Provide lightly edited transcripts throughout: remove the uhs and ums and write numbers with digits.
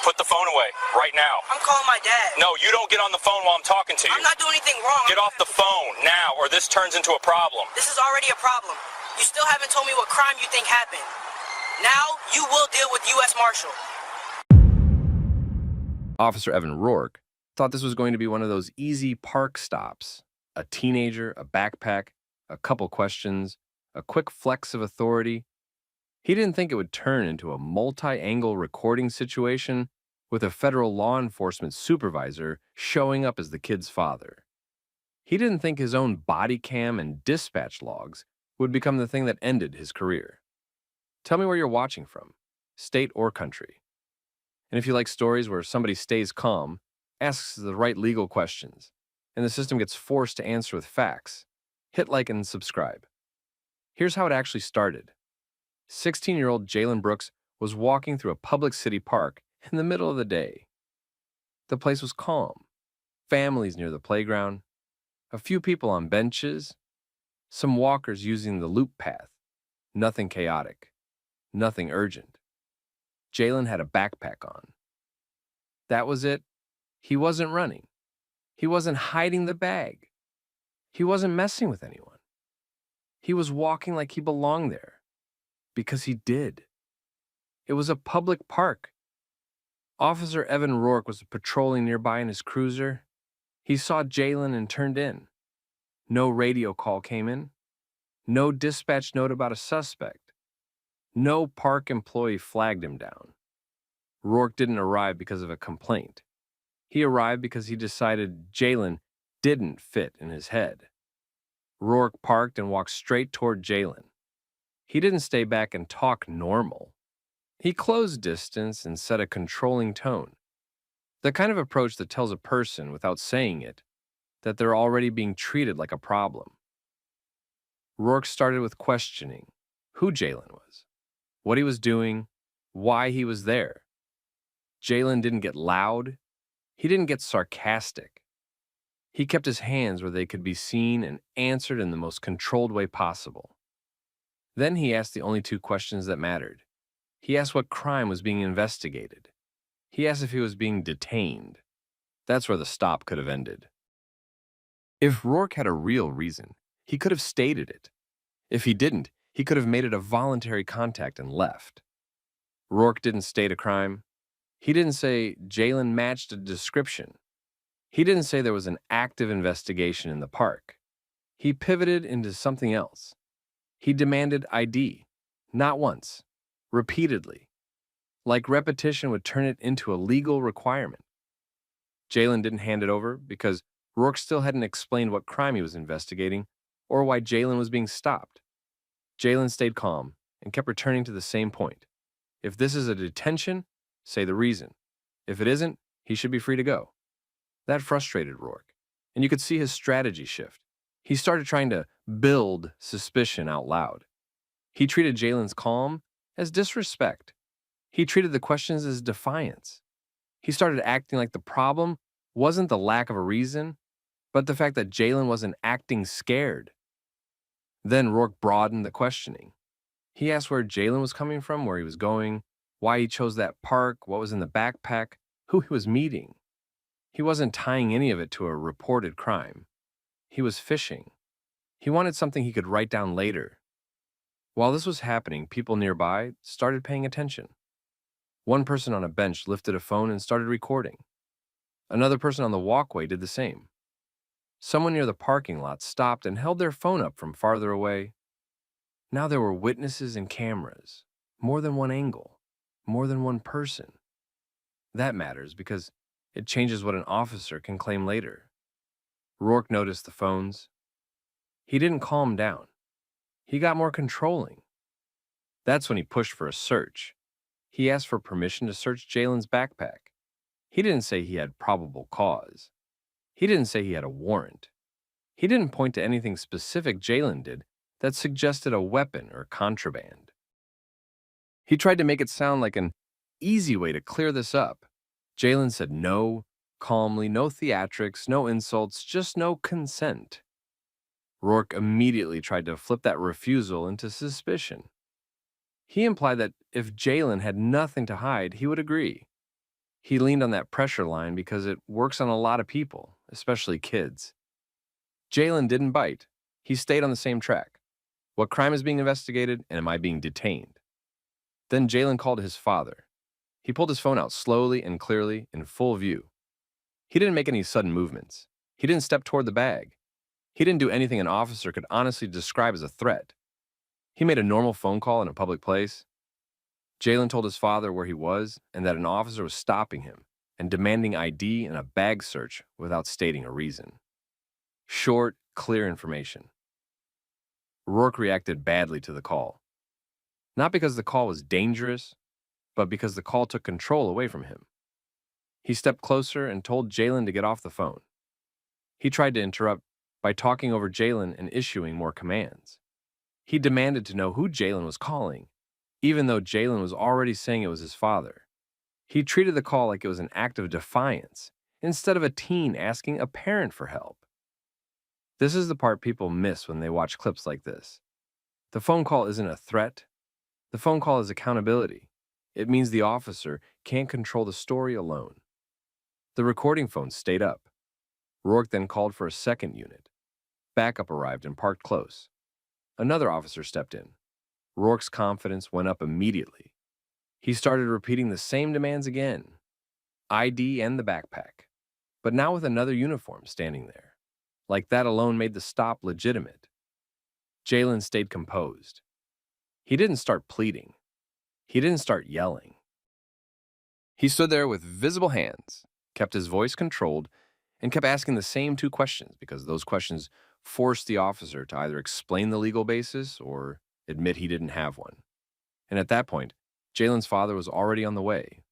Put the phone away, right now. I'm calling my dad. No, you don't get on the phone while I'm talking to you. I'm not doing anything wrong. Get off the phone, now, or this turns into a problem. This is already a problem. You still haven't told me what crime you think happened. Now, you will deal with U.S. Marshal. Officer Evan Rourke thought this was going to be one of those easy park stops. A teenager, a backpack, a couple questions, a quick flex of authority. He didn't think it would turn into a multi-angle recording situation with a federal law enforcement supervisor showing up as the kid's father. He didn't think his own body cam and dispatch logs would become the thing that ended his career. Tell me where you're watching from, state or country. And if you like stories where somebody stays calm, asks the right legal questions, and the system gets forced to answer with facts, hit like and subscribe. Here's how it actually started. 16-year-old Jalen Brooks was walking through a public city park in the middle of the day. The place was calm. Families near the playground, a few people on benches, some walkers using the loop path. Nothing chaotic, nothing urgent. Jalen had a backpack on. That was it. He wasn't running. He wasn't hiding the bag. He wasn't messing with anyone. He was walking like he belonged there. Because he did. It was a public park. Officer Evan Rourke was patrolling nearby in his cruiser. He saw Jalen and turned in. No radio call came in. No dispatch note about a suspect. No park employee flagged him down. Rourke didn't arrive because of a complaint. He arrived because he decided Jalen didn't fit in his head. Rourke parked and walked straight toward Jalen. He didn't stay back and talk normal. He closed distance and set a controlling tone. The kind of approach that tells a person, without saying it, that they're already being treated like a problem. Rourke started with questioning who Jalen was, what he was doing, why he was there. Jalen didn't get loud. He didn't get sarcastic. He kept his hands where they could be seen and answered in the most controlled way possible. Then he asked the only two questions that mattered. He asked what crime was being investigated. He asked if he was being detained. That's where the stop could have ended. If Rourke had a real reason, he could have stated it. If he didn't, he could have made it a voluntary contact and left. Rourke didn't state a crime. He didn't say Jalen matched a description. He didn't say there was an active investigation in the park. He pivoted into something else. He demanded ID, not once, repeatedly, like repetition would turn it into a legal requirement. Jalen didn't hand it over because Rourke still hadn't explained what crime he was investigating or why Jalen was being stopped. Jalen stayed calm and kept returning to the same point. If this is a detention, say the reason. If it isn't, he should be free to go. That frustrated Rourke, and you could see his strategy shift. He started trying to build suspicion out loud. He treated Jalen's calm as disrespect. He treated the questions as defiance. He started acting like the problem wasn't the lack of a reason, but the fact that Jalen wasn't acting scared. Then Rourke broadened the questioning. He asked where Jalen was coming from, where he was going, why he chose that park, what was in the backpack, who he was meeting. He wasn't tying any of it to a reported crime. He was fishing. He wanted something he could write down later. While this was happening, people nearby started paying attention. One person on a bench lifted a phone and started recording. Another person on the walkway did the same. Someone near the parking lot stopped and held their phone up from farther away. Now there were witnesses and cameras, more than one angle, more than one person. That matters because it changes what an officer can claim later. Rourke noticed the phones. He didn't calm down. He got more controlling. That's when he pushed for a search. He asked for permission to search Jalen's backpack. He didn't say he had probable cause. He didn't say he had a warrant. He didn't point to anything specific Jalen did that suggested a weapon or contraband. He tried to make it sound like an easy way to clear this up. Jalen said no, calmly, no theatrics, no insults, just no consent. Rourke immediately tried to flip that refusal into suspicion. He implied that if Jalen had nothing to hide, he would agree. He leaned on that pressure line because it works on a lot of people, especially kids. Jalen didn't bite. He stayed on the same track. What crime is being investigated, and am I being detained? Then Jalen called his father. He pulled his phone out slowly and clearly in full view. He didn't make any sudden movements. He didn't step toward the bag. He didn't do anything an officer could honestly describe as a threat. He made a normal phone call in a public place. Jalen told his father where he was and that an officer was stopping him and demanding ID and a bag search without stating a reason. Short, clear information. Rourke reacted badly to the call. Not because the call was dangerous, but because the call took control away from him. He stepped closer and told Jalen to get off the phone. He tried to interrupt by talking over Jalen and issuing more commands. He demanded to know who Jalen was calling, even though Jalen was already saying it was his father. He treated the call like it was an act of defiance, instead of a teen asking a parent for help. This is the part people miss when they watch clips like this. The phone call isn't a threat. The phone call is accountability. It means the officer can't control the story alone. The recording phone stayed up. Rourke then called for a second unit. Backup arrived and parked close. Another officer stepped in. Rourke's confidence went up immediately. He started repeating the same demands again. ID and the backpack. But now with another uniform standing there. Like that alone made the stop legitimate. Jalen stayed composed. He didn't start pleading. He didn't start yelling. He stood there with visible hands, kept his voice controlled, and kept asking the same two questions because those questions forced the officer to either explain the legal basis or admit he didn't have one. And at that point, Jalen's father was already on the way.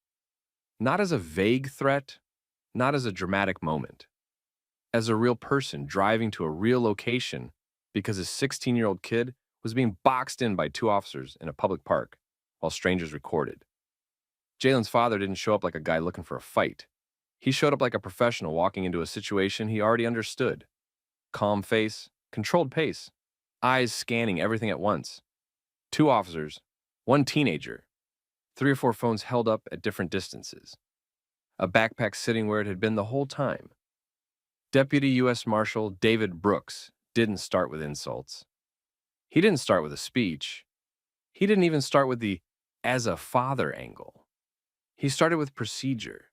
Not as a vague threat, not as a dramatic moment. As a real person driving to a real location because his 16-year-old kid was being boxed in by two officers in a public park while strangers recorded. Jalen's father didn't show up like a guy looking for a fight. He showed up like a professional walking into a situation he already understood. Calm face, controlled pace, eyes scanning everything at once. Two officers, one teenager, 3 or 4 phones held up at different distances. A backpack sitting where it had been the whole time. Deputy U.S. Marshal David Brooks didn't start with insults. He didn't start with a speech. He didn't even start with the as a father angle. He started with procedure.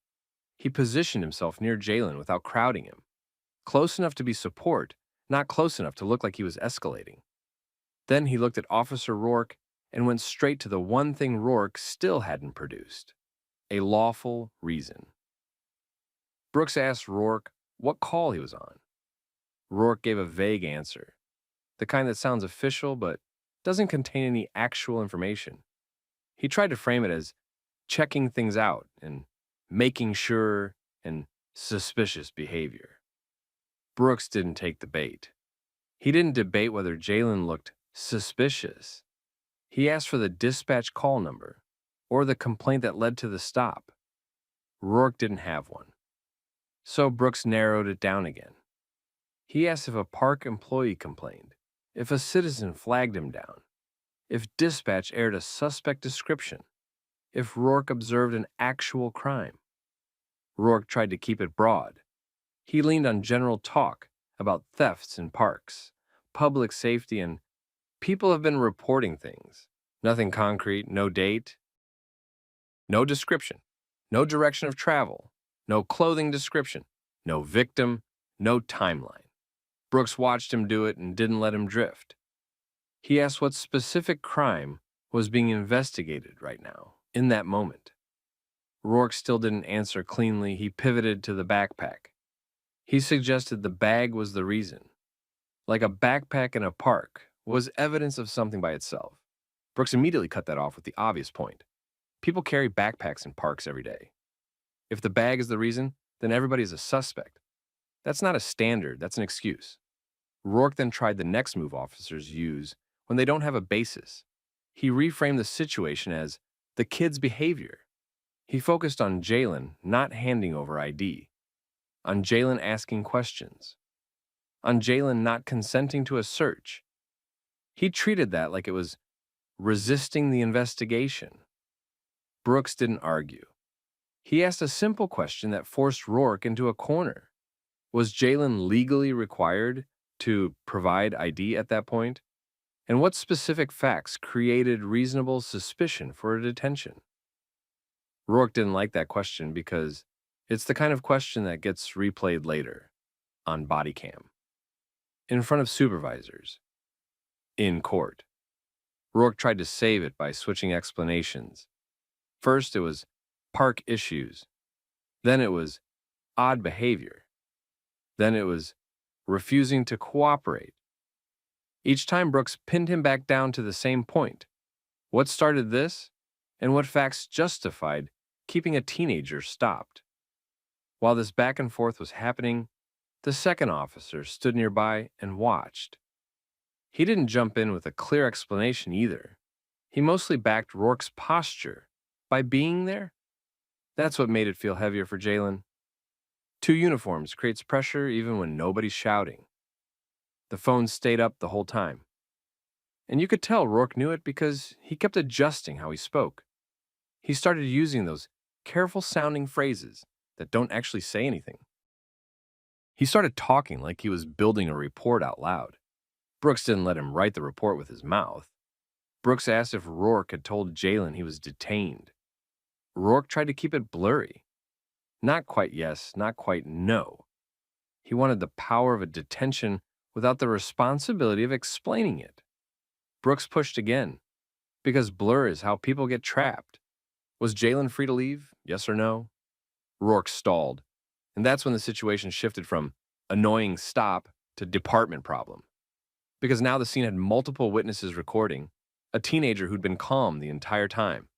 He positioned himself near Jalen without crowding him. Close enough to be support, not close enough to look like he was escalating. Then he looked at Officer Rourke and went straight to the one thing Rourke still hadn't produced: a lawful reason. Brooks asked Rourke what call he was on. Rourke gave a vague answer, the kind that sounds official but doesn't contain any actual information. He tried to frame it as checking things out and making sure and suspicious behavior. Brooks didn't take the bait. He didn't debate whether Jalen looked suspicious. He asked for the dispatch call number or the complaint that led to the stop. Rourke didn't have one. So Brooks narrowed it down again. He asked if a park employee complained, if a citizen flagged him down, if dispatch aired a suspect description, if Rourke observed an actual crime. Rourke tried to keep it broad. He leaned on general talk about thefts in parks, public safety, and people have been reporting things. Nothing concrete, no date, no description, no direction of travel, no clothing description, no victim, no timeline. Brooks watched him do it and didn't let him drift. He asked what specific crime was being investigated right now, in that moment. Rourke still didn't answer cleanly. He pivoted to the backpack. He suggested the bag was the reason. Like a backpack in a park was evidence of something by itself. Brooks immediately cut that off with the obvious point. People carry backpacks in parks every day. If the bag is the reason, then everybody is a suspect. That's not a standard, that's an excuse. Rourke then tried the next move officers use when they don't have a basis. He reframed the situation as the kid's behavior. He focused on Jalen not handing over ID, on Jalen asking questions, on Jalen not consenting to a search. He treated that like it was resisting the investigation. Brooks didn't argue. He asked a simple question that forced Rourke into a corner. Was Jalen legally required to provide ID at that point? And what specific facts created reasonable suspicion for a detention? Rourke didn't like that question because it's the kind of question that gets replayed later on Bodycam, in front of supervisors, in court. Rourke tried to save it by switching explanations. First, it was park issues. Then it was odd behavior. Then it was refusing to cooperate. Each time Brooks pinned him back down to the same point. What started this, and what facts justified keeping a teenager stopped? While this back and forth was happening, the second officer stood nearby and watched. He didn't jump in with a clear explanation either. He mostly backed Rourke's posture by being there. That's what made it feel heavier for Jalen. Two uniforms creates pressure even when nobody's shouting. The phone stayed up the whole time. And you could tell Rourke knew it because he kept adjusting how he spoke. He started using those careful-sounding phrases that don't actually say anything. He started talking like he was building a report out loud. Brooks didn't let him write the report with his mouth. Brooks asked if Rourke had told Jalen he was detained. Rourke tried to keep it blurry. Not quite yes, not quite no. He wanted the power of a detention without the responsibility of explaining it. Brooks pushed again, because blur is how people get trapped. Was Jalen free to leave? Yes or no? Rourke stalled, and that's when the situation shifted from annoying stop to department problem. Because now the scene had multiple witnesses recording, a teenager who'd been calm the entire time,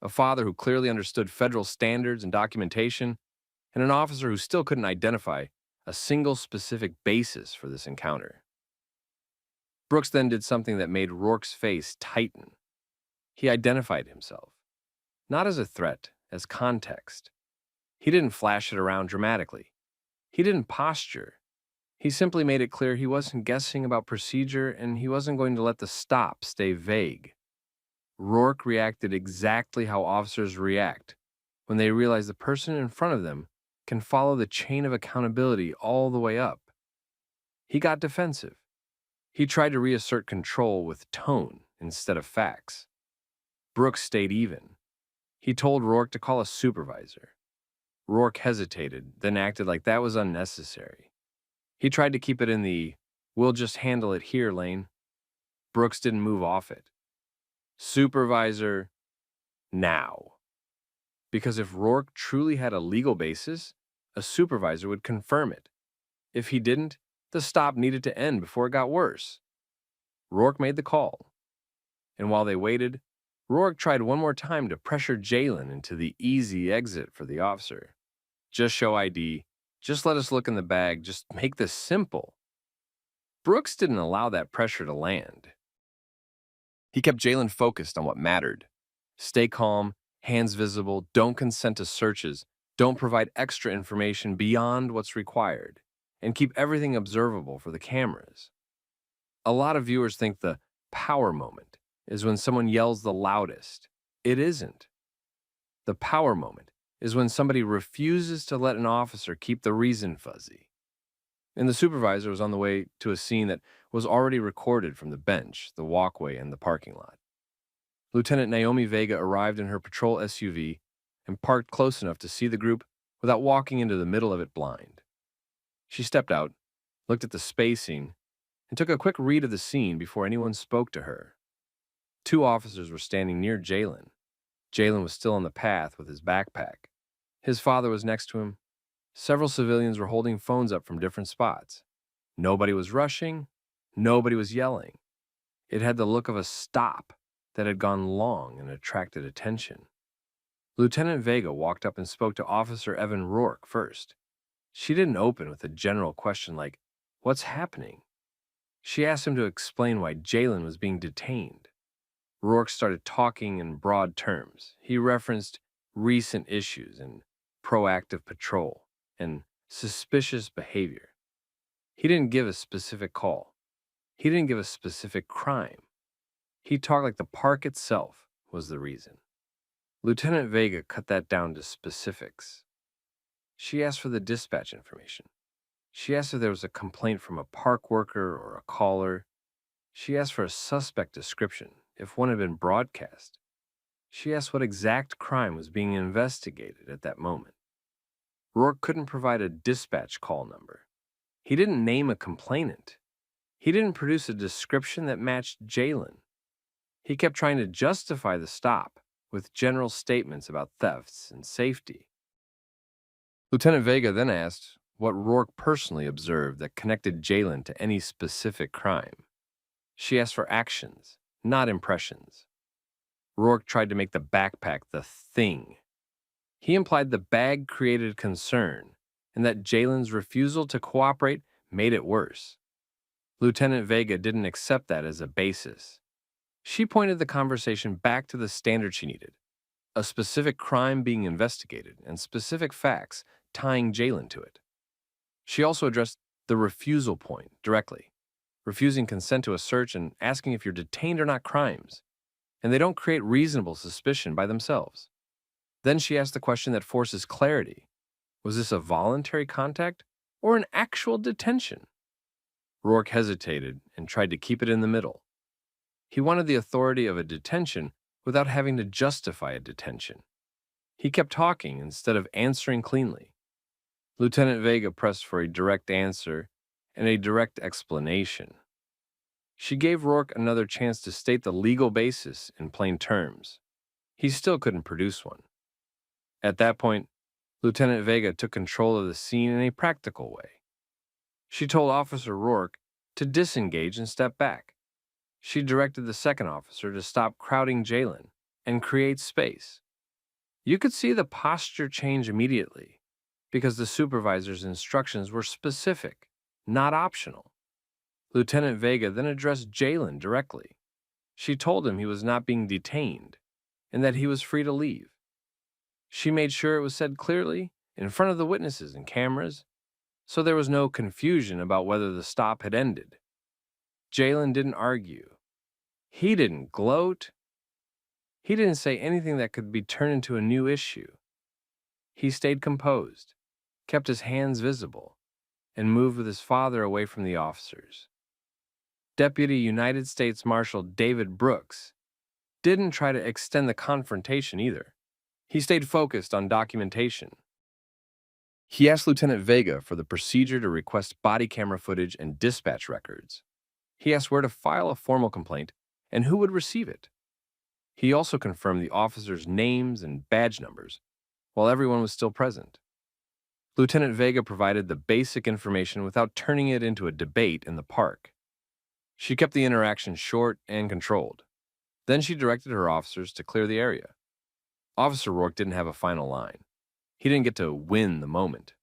a father who clearly understood federal standards and documentation, and an officer who still couldn't identify a single specific basis for this encounter. Brooks then did something that made Rourke's face tighten. He identified himself, not as a threat, as context. He didn't flash it around dramatically. He didn't posture. He simply made it clear he wasn't guessing about procedure and he wasn't going to let the stop stay vague. Rourke reacted exactly how officers react when they realize the person in front of them can follow the chain of accountability all the way up. He got defensive. He tried to reassert control with tone instead of facts. Brooks stayed even. He told Rourke to call a supervisor. Rourke hesitated, then acted like that was unnecessary. He tried to keep it in the, "we'll just handle it here" lane. Brooks didn't move off it. Supervisor, now. Because if Rourke truly had a legal basis, a supervisor would confirm it. If he didn't, the stop needed to end before it got worse. Rourke made the call. And while they waited, Rourke tried one more time to pressure Jalen into the easy exit for the officer. Just show ID. Just let us look in the bag. Just make this simple. Brooks didn't allow that pressure to land. He kept Jalen focused on what mattered. Stay calm, hands visible, don't consent to searches, don't provide extra information beyond what's required, and keep everything observable for the cameras. A lot of viewers think the power moment is when someone yells the loudest. It isn't. The power moment is when somebody refuses to let an officer keep the reason fuzzy. And the supervisor was on the way to a scene that was already recorded from the bench, the walkway, and the parking lot. Lieutenant Naomi Vega arrived in her patrol SUV and parked close enough to see the group without walking into the middle of it blind. She stepped out, looked at the spacing, and took a quick read of the scene before anyone spoke to her. Two officers were standing near Jalen. Jalen was still on the path with his backpack. His father was next to him. Several civilians were holding phones up from different spots. Nobody was rushing. Nobody was yelling. It had the look of a stop that had gone long and attracted attention. Lieutenant Vega walked up and spoke to Officer Evan Rourke first. She didn't open with a general question like, "What's happening?" She asked him to explain why Jalen was being detained. Rourke started talking in broad terms. He referenced recent issues and proactive patrol and suspicious behavior. He didn't give a specific call. He didn't give a specific crime. He talked like the park itself was the reason. Lieutenant Vega cut that down to specifics. She asked for the dispatch information. She asked if there was a complaint from a park worker or a caller. She asked for a suspect description, if one had been broadcast. She asked what exact crime was being investigated at that moment. Rourke couldn't provide a dispatch call number. He didn't name a complainant. He didn't produce a description that matched Jalen. He kept trying to justify the stop with general statements about thefts and safety. Lieutenant Vega then asked what Rourke personally observed that connected Jalen to any specific crime. She asked for actions, not impressions. Rourke tried to make the backpack the thing. He implied the bag created concern and that Jalen's refusal to cooperate made it worse. Lieutenant Vega didn't accept that as a basis. She pointed the conversation back to the standard she needed, a specific crime being investigated and specific facts tying Jalen to it. She also addressed the refusal point directly, refusing consent to a search and asking if you're detained or not crimes, and they don't create reasonable suspicion by themselves. Then she asked the question that forces clarity. Was this a voluntary contact or an actual detention? Rourke hesitated and tried to keep it in the middle. He wanted the authority of a detention without having to justify a detention. He kept talking instead of answering cleanly. Lieutenant Vega pressed for a direct answer and a direct explanation. She gave Rourke another chance to state the legal basis in plain terms. He still couldn't produce one. At that point, Lieutenant Vega took control of the scene in a practical way. She told Officer Rourke to disengage and step back. She directed the second officer to stop crowding Jalen and create space. You could see the posture change immediately because the supervisor's instructions were specific, not optional. Lieutenant Vega then addressed Jalen directly. She told him he was not being detained and that he was free to leave. She made sure it was said clearly in front of the witnesses and cameras, so there was no confusion about whether the stop had ended. Jalen didn't argue. He didn't gloat. He didn't say anything that could be turned into a new issue. He stayed composed, kept his hands visible, and moved with his father away from the officers. Deputy United States Marshal David Brooks didn't try to extend the confrontation either. He stayed focused on documentation. He asked Lieutenant Vega for the procedure to request body camera footage and dispatch records. He asked where to file a formal complaint and who would receive it. He also confirmed the officers' names and badge numbers, while everyone was still present. Lieutenant Vega provided the basic information without turning it into a debate in the park. She kept the interaction short and controlled. Then she directed her officers to clear the area. Officer Rourke didn't have a final line. He didn't get to win the moment.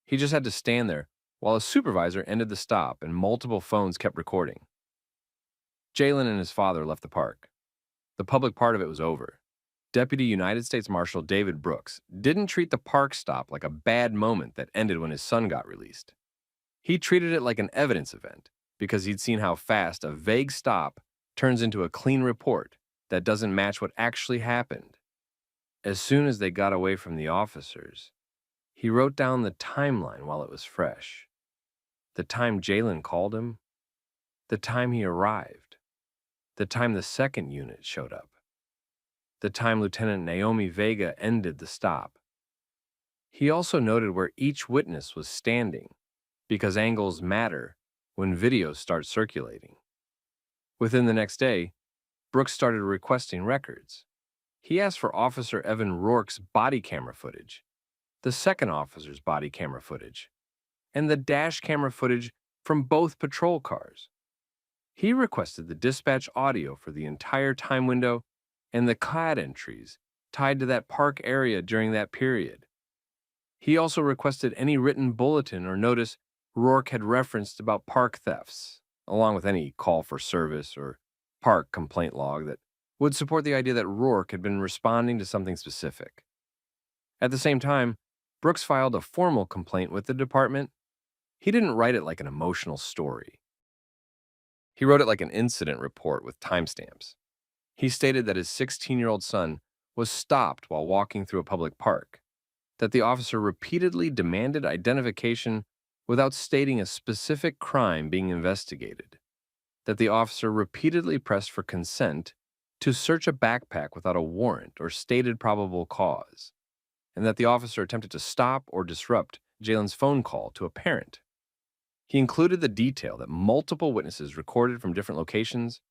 He just had to stand there while a supervisor ended the stop and multiple phones kept recording. Jalen and his father left the park. The public part of it was over. Deputy United States Marshal David Brooks didn't treat the park stop like a bad moment that ended when his son got released. He treated it like an evidence event because he'd seen how fast a vague stop turns into a clean report that doesn't match what actually happened. As soon as they got away from the officers, he wrote down the timeline while it was fresh. The time Jalen called him, the time he arrived, the time the second unit showed up, the time Lieutenant Naomi Vega ended the stop. He also noted where each witness was standing, because angles matter when videos start circulating. Within the next day, Brooks started requesting records. He asked for Officer Evan Rourke's body camera footage, the second officer's body camera footage, and the dash camera footage from both patrol cars. He requested the dispatch audio for the entire time window and the CAD entries tied to that park area during that period. He also requested any written bulletin or notice Rourke had referenced about park thefts, along with any call for service or park complaint log that would support the idea that Rourke had been responding to something specific. At the same time, Brooks filed a formal complaint with the department. He didn't write it like an emotional story. He wrote it like an incident report with timestamps. He stated that his 16-year-old son was stopped while walking through a public park, that the officer repeatedly demanded identification without stating a specific crime being investigated, that the officer repeatedly pressed for consent to search a backpack without a warrant or stated probable cause, and that the officer attempted to stop or disrupt Jalen's phone call to a parent. He included the detail that multiple witnesses recorded from different locations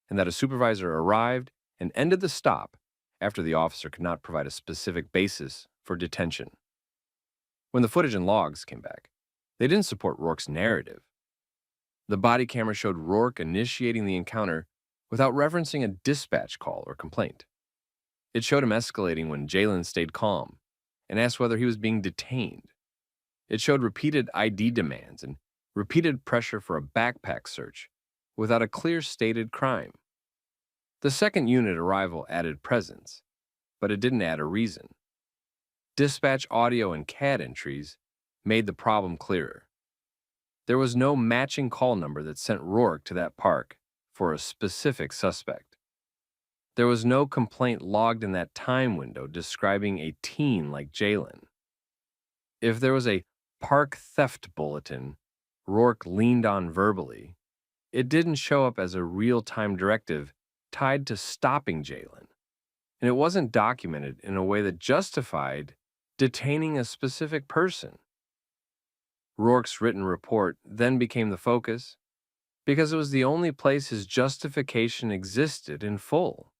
and that a supervisor arrived and ended the stop after the officer could not provide a specific basis for detention. When the footage and logs came back, they didn't support Rourke's narrative. The body camera showed Rourke initiating the encounter without referencing a dispatch call or complaint. It showed him escalating when Jalen stayed calm and asked whether he was being detained. It showed repeated ID demands and repeated pressure for a backpack search without a clear stated crime. The second unit arrival added presence, but it didn't add a reason. Dispatch audio and CAD entries made the problem clearer. There was no matching call number that sent Rourke to that park for a specific suspect. There was no complaint logged in that time window describing a teen like Jalen. If there was a park theft bulletin Rourke leaned on verbally, it didn't show up as a real-time directive tied to stopping Jalen, and it wasn't documented in a way that justified detaining a specific person. Rourke's written report then became the focus because it was the only place his justification existed in full.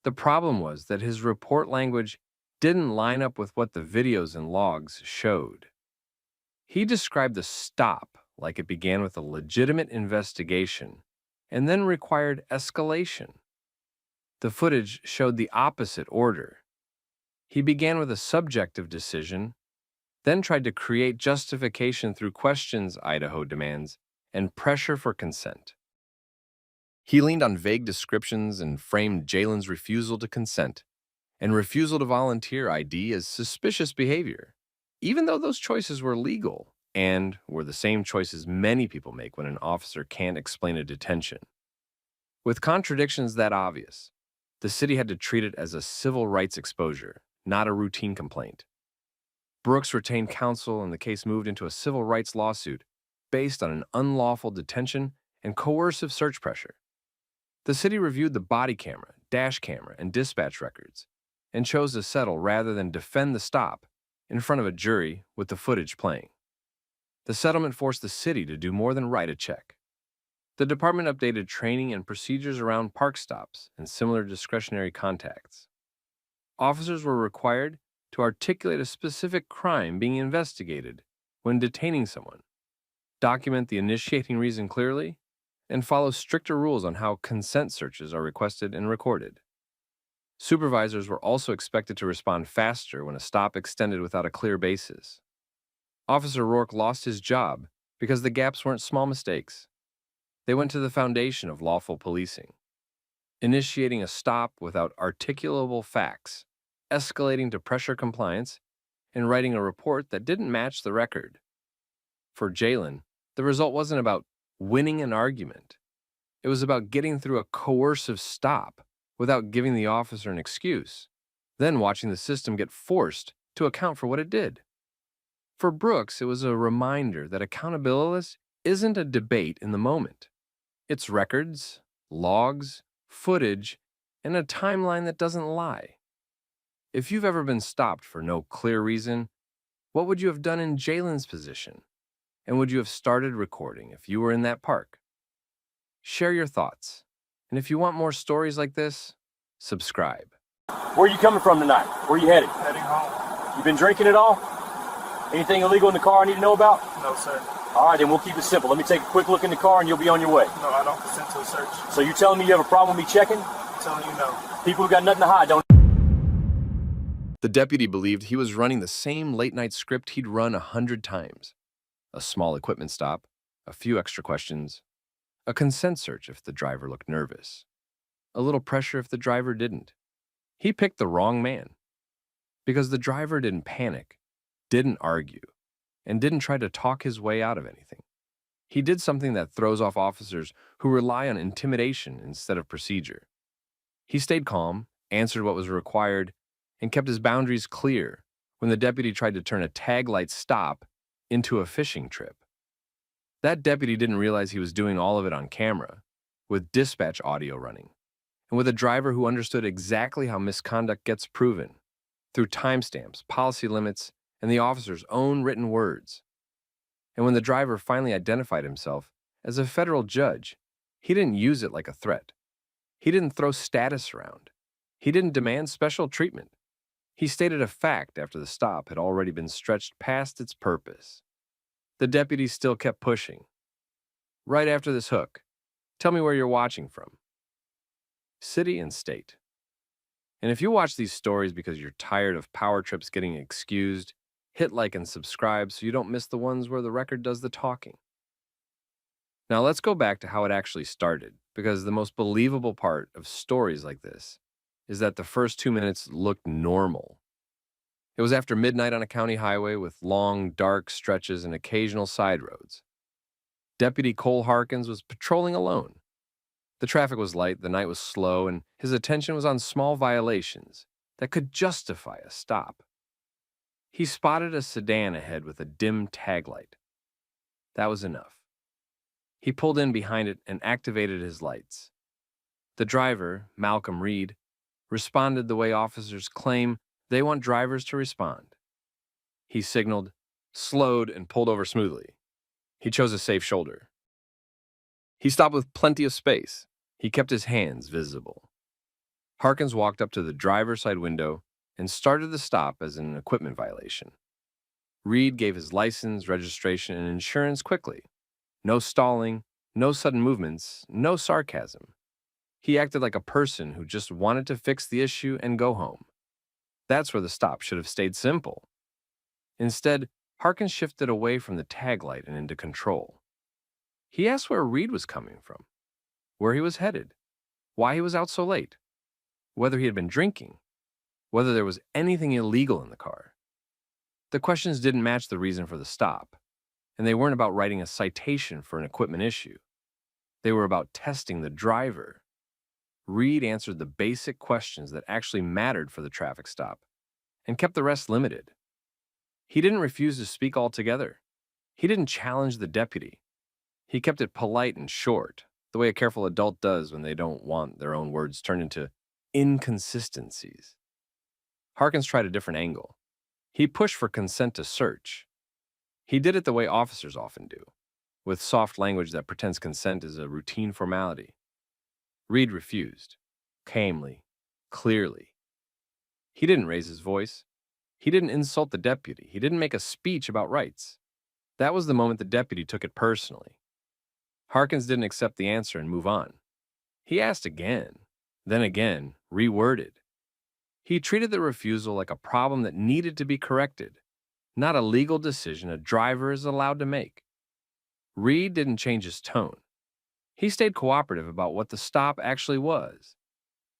The problem was that his report language didn't line up with what the videos and logs showed. He described the stop like it began with a legitimate investigation and then required escalation. The footage showed the opposite order. He began with a subjective decision, then tried to create justification through questions Idaho demands and pressure for consent. He leaned on vague descriptions and framed Jalen's refusal to consent and refusal to volunteer ID as suspicious behavior, even though those choices were legal and were the same choices many people make when an officer can't explain a detention. With contradictions that obvious, the city had to treat it as a civil rights exposure, not a routine complaint. Brooks retained counsel and the case moved into a civil rights lawsuit based on an unlawful detention and coercive search pressure. The city reviewed the body camera, dash camera, and dispatch records and chose to settle rather than defend the stop in front of a jury with the footage playing. The settlement forced the city to do more than write a check. The department updated training and procedures around park stops and similar discretionary contacts. Officers were required to articulate a specific crime being investigated when detaining someone, document the initiating reason clearly, and follow stricter rules on how consent searches are requested and recorded. Supervisors were also expected to respond faster when a stop extended without a clear basis. Officer Rourke lost his job because the gaps weren't small mistakes. They went to the foundation of lawful policing. Initiating a stop without articulable facts, escalating to pressure compliance, and writing a report that didn't match the record. For Jalen, the result wasn't about winning an argument. It was about getting through a coercive stop without giving the officer an excuse, then watching the system get forced to account for what it did. For Brooks, it was a reminder that accountability isn't a debate in the moment. It's records, logs, footage, and a timeline that doesn't lie. If you've ever been stopped for no clear reason, what would you have done in Jalen's position? And would you have started recording if you were in that park? Share your thoughts. And if you want more stories like this, subscribe. Where are you coming from tonight? Where are you headed? Heading home. You been drinking at all? Anything illegal in the car I need to know about? No, sir. All right, then we'll keep it simple. Let me take a quick look in the car and you'll be on your way. No, I don't consent to a search. So you telling me you have a problem with me checking? I'm telling you no. People who got nothing to hide don't. The deputy believed he was running the same late-night script he'd run 100 times. A small equipment stop, a few extra questions, a consent search if the driver looked nervous, a little pressure if the driver didn't. He picked the wrong man because the driver didn't panic, didn't argue, and didn't try to talk his way out of anything. He did something that throws off officers who rely on intimidation instead of procedure. He stayed calm answered what was required, and kept his boundaries clear when the deputy tried to turn a tag light stop into a fishing trip. That deputy didn't realize he was doing all of it on camera, with dispatch audio running, and with a driver who understood exactly how misconduct gets proven through timestamps, policy limits, and the officer's own written words. And when the driver finally identified himself as a federal judge, he didn't use it like a threat. He didn't throw status around. He didn't demand special treatment. He stated a fact after the stop had already been stretched past its purpose. The deputy still kept pushing. Right after this hook, tell me where you're watching from. City and state. And if you watch these stories because you're tired of power trips getting excused, hit like and subscribe so you don't miss the ones where the record does the talking. Now let's go back to how it actually started, because the most believable part of stories like this is that the first 2 minutes looked normal. It was after midnight on a county highway with long, dark stretches and occasional side roads. Deputy Cole Harkins was patrolling alone. The traffic was light, the night was slow, and his attention was on small violations that could justify a stop. He spotted a sedan ahead with a dim taglight. That was enough. He pulled in behind it and activated his lights. The driver, Malcolm Reed, responded the way officers claim they want drivers to respond. He signaled, slowed, and pulled over smoothly. He chose a safe shoulder. He stopped with plenty of space. He kept his hands visible. Harkins walked up to the driver's side window and started the stop as an equipment violation. Reed gave his license, registration, and insurance quickly. No stalling, no sudden movements, no sarcasm. He acted like a person who just wanted to fix the issue and go home. That's where the stop should have stayed simple. Instead, Harkins shifted away from the taglight and into control. He asked where Reed was coming from, where he was headed, why he was out so late, whether he had been drinking, whether there was anything illegal in the car. The questions didn't match the reason for the stop, and they weren't about writing a citation for an equipment issue. They were about testing the driver. Reed answered the basic questions that actually mattered for the traffic stop and kept the rest limited. He didn't refuse to speak altogether. He didn't challenge the deputy. He kept it polite and short, the way a careful adult does when they don't want their own words turned into inconsistencies. Harkins tried a different angle. He pushed for consent to search. He did it the way officers often do, with soft language that pretends consent is a routine formality. Reed refused, calmly, clearly. He didn't raise his voice. He didn't insult the deputy. He didn't make a speech about rights. That was the moment the deputy took it personally. Harkins didn't accept the answer and move on. He asked again, then again, reworded. He treated the refusal like a problem that needed to be corrected, not a legal decision a driver is allowed to make. Reed didn't change his tone. He stayed cooperative about what the stop actually was.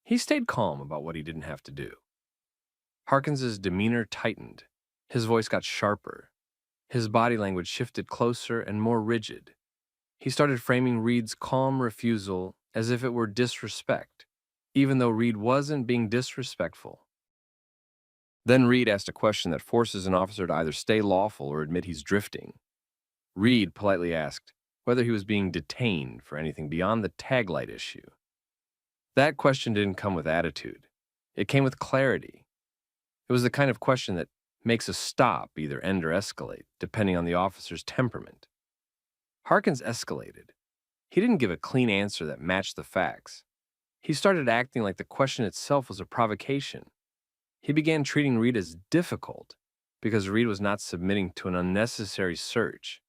He stayed calm about what he didn't have to do. Harkins's demeanor tightened. His voice got sharper. His body language shifted closer and more rigid. He started framing Reed's calm refusal as if it were disrespect, even though Reed wasn't being disrespectful. Then Reed asked a question that forces an officer to either stay lawful or admit he's drifting. Reed politely asked whether he was being detained for anything beyond the taglight issue. That question didn't come with attitude. It came with clarity. It was the kind of question that makes a stop either end or escalate, depending on the officer's temperament. Harkins escalated. He didn't give a clean answer that matched the facts. He started acting like the question itself was a provocation. He began treating Reed as difficult because Reed was not submitting to an unnecessary search.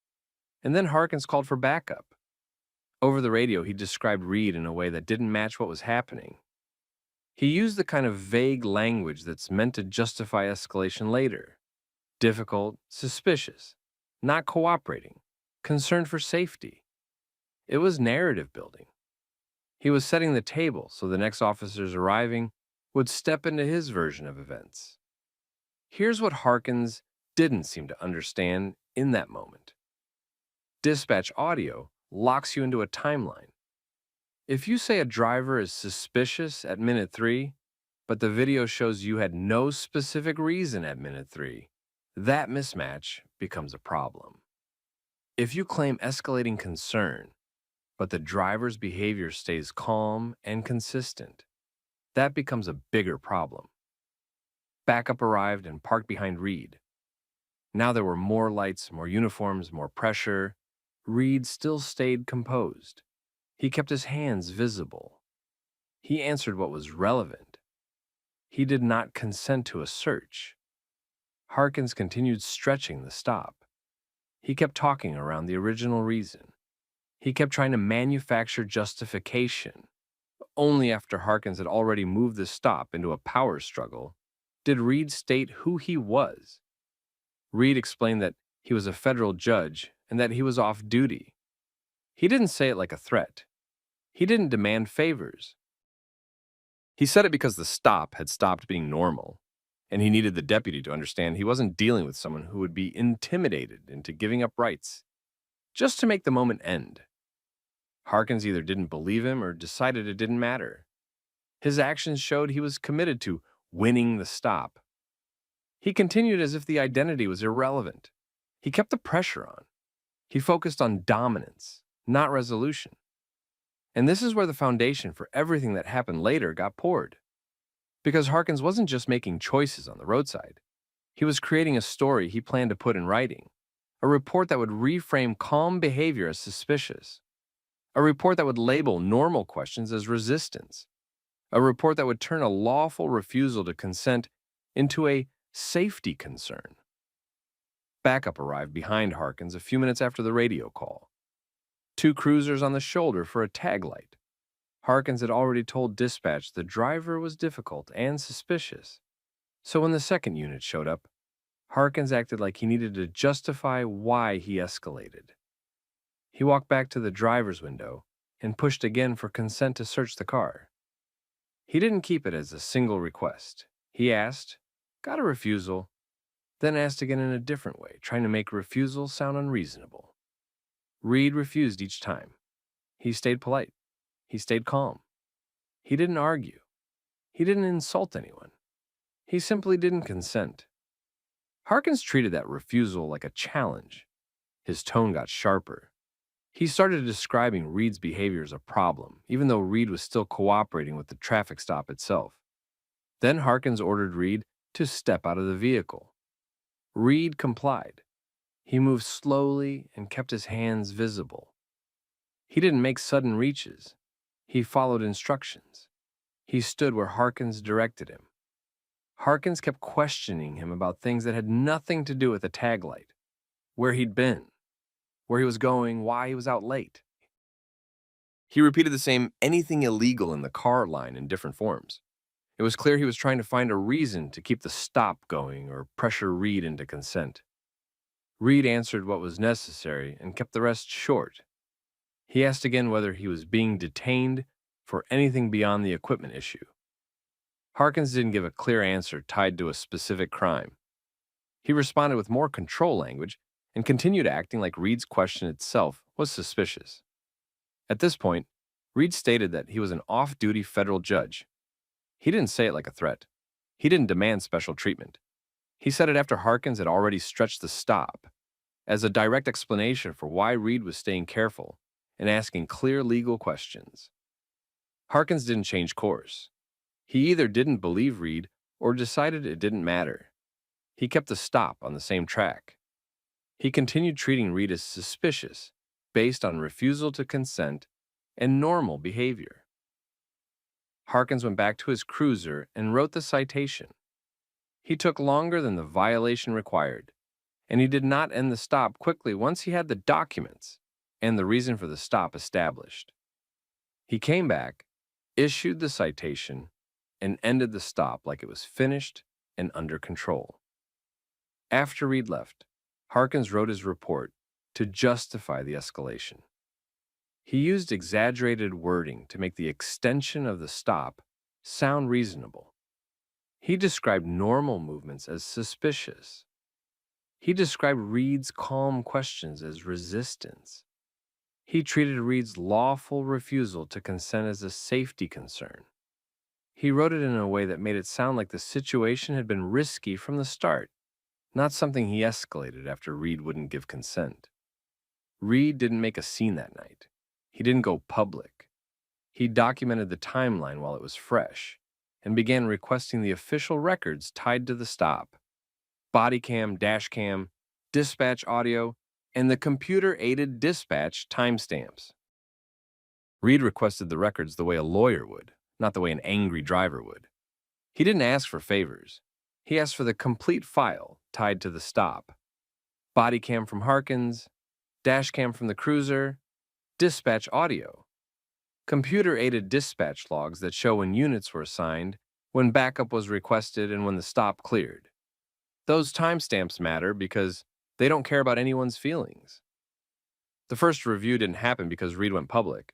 And then Harkins called for backup. Over the radio, he described Reed in a way that didn't match what was happening. He used the kind of vague language that's meant to justify escalation later. Difficult, suspicious, not cooperating, concerned for safety. It was narrative building. He was setting the table so the next officers arriving would step into his version of events. Here's what Harkins didn't seem to understand in that moment. Dispatch audio locks you into a timeline. If you say a driver is suspicious at minute 3, but the video shows you had no specific reason at minute 3. That mismatch becomes a problem. If you claim escalating concern, but the driver's behavior stays calm and consistent, that becomes a bigger problem. Backup arrived and parked behind Reed. Now there were more lights, more uniforms, more pressure. Reed still stayed composed. He kept his hands visible. He answered what was relevant. He did not consent to a search. Harkins continued stretching the stop. He kept talking around the original reason. He kept trying to manufacture justification. Only after Harkins had already moved the stop into a power struggle did Reed state who he was. Reed explained that he was a federal judge and that he was off duty. He didn't say it like a threat. He didn't demand favors. He said it because the stop had stopped being normal, and he needed the deputy to understand he wasn't dealing with someone who would be intimidated into giving up rights, just to make the moment end. Harkins either didn't believe him or decided it didn't matter. His actions showed he was committed to winning the stop. He continued as if the identity was irrelevant. He kept the pressure on. He focused on dominance, not resolution. And this is where the foundation for everything that happened later got poured. Because Harkins wasn't just making choices on the roadside. He was creating a story he planned to put in writing, a report that would reframe calm behavior as suspicious, a report that would label normal questions as resistance, a report that would turn a lawful refusal to consent into a safety concern. Backup arrived behind Harkins a few minutes after the radio call. 2 cruisers on the shoulder for a tag light. Harkins had already told dispatch the driver was difficult and suspicious. So when the second unit showed up, Harkins acted like he needed to justify why he escalated. He walked back to the driver's window and pushed again for consent to search the car. He didn't keep it as a single request. He asked, got a refusal, then asked again in a different way, trying to make refusal sound unreasonable. Reed refused each time. He stayed polite. He stayed calm. He didn't argue. He didn't insult anyone. He simply didn't consent. Harkins treated that refusal like a challenge. His tone got sharper. He started describing Reed's behavior as a problem, even though Reed was still cooperating with the traffic stop itself. Then Harkins ordered Reed to step out of the vehicle. Reed complied. He moved slowly and kept his hands visible. He didn't make sudden reaches. He followed instructions. He stood where Harkins directed him. Harkins kept questioning him about things that had nothing to do with the tag light, where he'd been, where he was going, why he was out late. He repeated the same anything illegal in the car line in different forms. It was clear he was trying to find a reason to keep the stop going or pressure Reed into consent. Reed answered what was necessary and kept the rest short. He asked again whether he was being detained for anything beyond the equipment issue. Harkins didn't give a clear answer tied to a specific crime. He responded with more control language and continued acting like Reed's question itself was suspicious. At this point, Reed stated that he was an off-duty federal judge. He didn't say it like a threat. He didn't demand special treatment. He said it after Harkins had already stretched the stop, as a direct explanation for why Reed was staying careful and asking clear legal questions. Harkins didn't change course. He either didn't believe Reed or decided it didn't matter. He kept the stop on the same track. He continued treating Reed as suspicious based on refusal to consent and normal behavior. Harkins went back to his cruiser and wrote the citation. He took longer than the violation required, and he did not end the stop quickly once he had the documents and the reason for the stop established. He came back, issued the citation, and ended the stop like it was finished and under control. After Reed left, Harkins wrote his report to justify the escalation. He used exaggerated wording to make the extension of the stop sound reasonable. He described normal movements as suspicious. He described Reed's calm questions as resistance. He treated Reed's lawful refusal to consent as a safety concern. He wrote it in a way that made it sound like the situation had been risky from the start, not something he escalated after Reed wouldn't give consent. Reed didn't make a scene that night. He didn't go public. He documented the timeline while it was fresh and began requesting the official records tied to the stop: Bodycam, dashcam, dispatch audio, and the computer-aided dispatch timestamps. Reed requested the records the way a lawyer would, not the way an angry driver would. He didn't ask for favors. He asked for the complete file tied to the stop: Bodycam from Harkins, dashcam from the cruiser, dispatch audio, computer-aided dispatch logs that show when units were assigned, when backup was requested, and when the stop cleared. Those timestamps matter because they don't care about anyone's feelings. The first review didn't happen because Reed went public.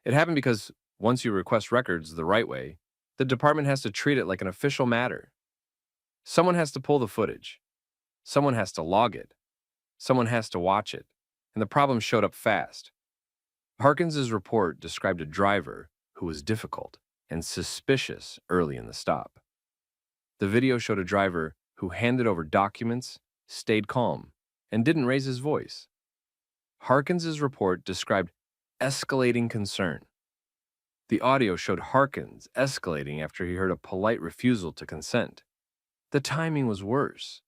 It happened because once you request records the right way, the department has to treat it like an official matter. Someone has to pull the footage. Someone has to log it. Someone has to watch it. And the problem showed up fast. Harkins's report described a driver who was difficult and suspicious early in the stop. The video showed a driver who handed over documents, stayed calm, and didn't raise his voice. Harkins's report described escalating concern. The audio showed Harkins escalating after he heard a polite refusal to consent. The timing was worse.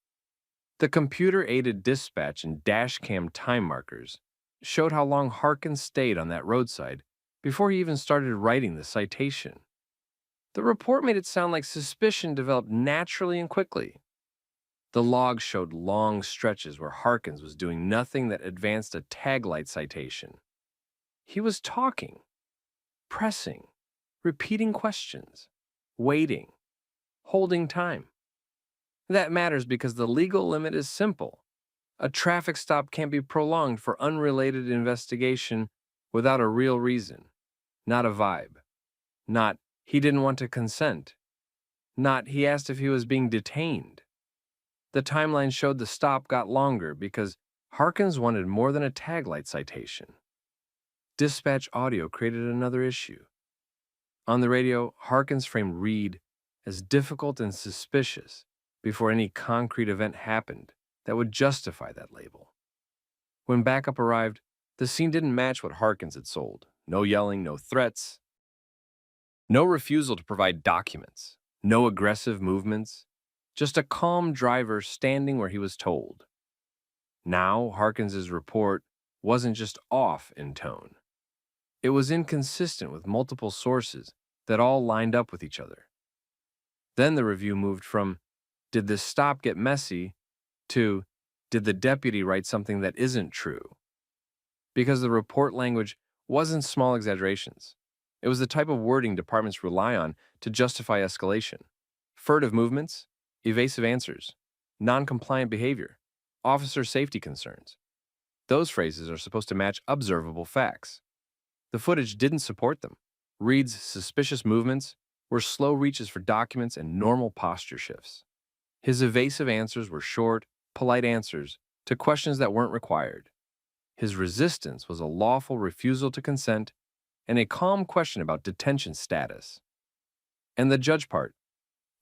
The computer-aided dispatch and dashcam time markers showed how long Harkins stayed on that roadside before he even started writing the citation. The report made it sound like suspicion developed naturally and quickly. The log showed long stretches where Harkins was doing nothing that advanced a taglight citation. He was talking, pressing, repeating questions, waiting, holding time. That matters because the legal limit is simple. A traffic stop can't be prolonged for unrelated investigation without a real reason, not a vibe, not he didn't want to consent, not he asked if he was being detained. The timeline showed the stop got longer because Harkins wanted more than a taglight citation. Dispatch audio created another issue. On the radio, Harkins framed Reed as difficult and suspicious before any concrete event happened that would justify that label. When backup arrived, the scene didn't match what Harkins had sold. No yelling, no threats, no refusal to provide documents, no aggressive movements, just a calm driver standing where he was told. Now, Harkins's report wasn't just off in tone. It was inconsistent with multiple sources that all lined up with each other. Then the review moved from, did this stop get messy, to, did the deputy write something that isn't true? Because the report language wasn't small exaggerations. It was the type of wording departments rely on to justify escalation. Furtive movements, evasive answers, non-compliant behavior, officer safety concerns. Those phrases are supposed to match observable facts. The footage didn't support them. Reed's suspicious movements were slow reaches for documents and normal posture shifts. His evasive answers were short, polite answers to questions that weren't required. His resistance was a lawful refusal to consent and a calm question about detention status. And the judge part,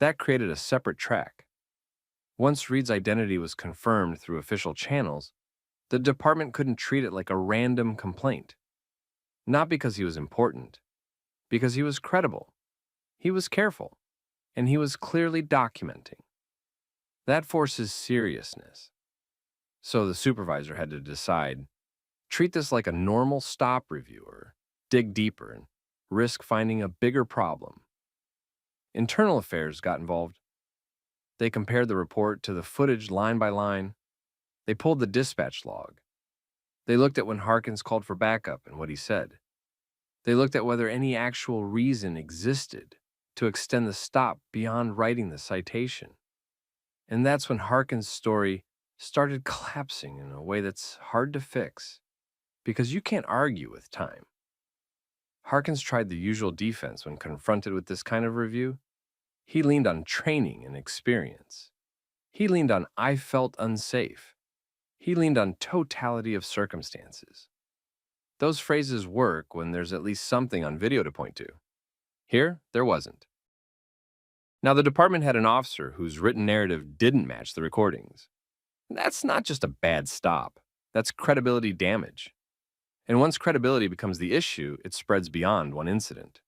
that created a separate track. Once Reed's identity was confirmed through official channels, the department couldn't treat it like a random complaint. Not because he was important, because he was credible, he was careful, and he was clearly documenting. That forces seriousness. So the supervisor had to decide, treat this like a normal stop review or dig deeper and risk finding a bigger problem. Internal affairs got involved. They compared the report to the footage line by line. They pulled the dispatch log. They looked at when Harkins called for backup and what he said. They looked at whether any actual reason existed to extend the stop beyond writing the citation. And that's when Harkins' story started collapsing in a way that's hard to fix, because you can't argue with time. Harkins tried the usual defense when confronted with this kind of review. He leaned on training and experience. He leaned on "I felt unsafe." He leaned on totality of circumstances. Those phrases work when there's at least something on video to point to. Here, there wasn't. Now, the department had an officer whose written narrative didn't match the recordings. That's not just a bad stop. That's credibility damage. And once credibility becomes the issue, it spreads beyond one incident.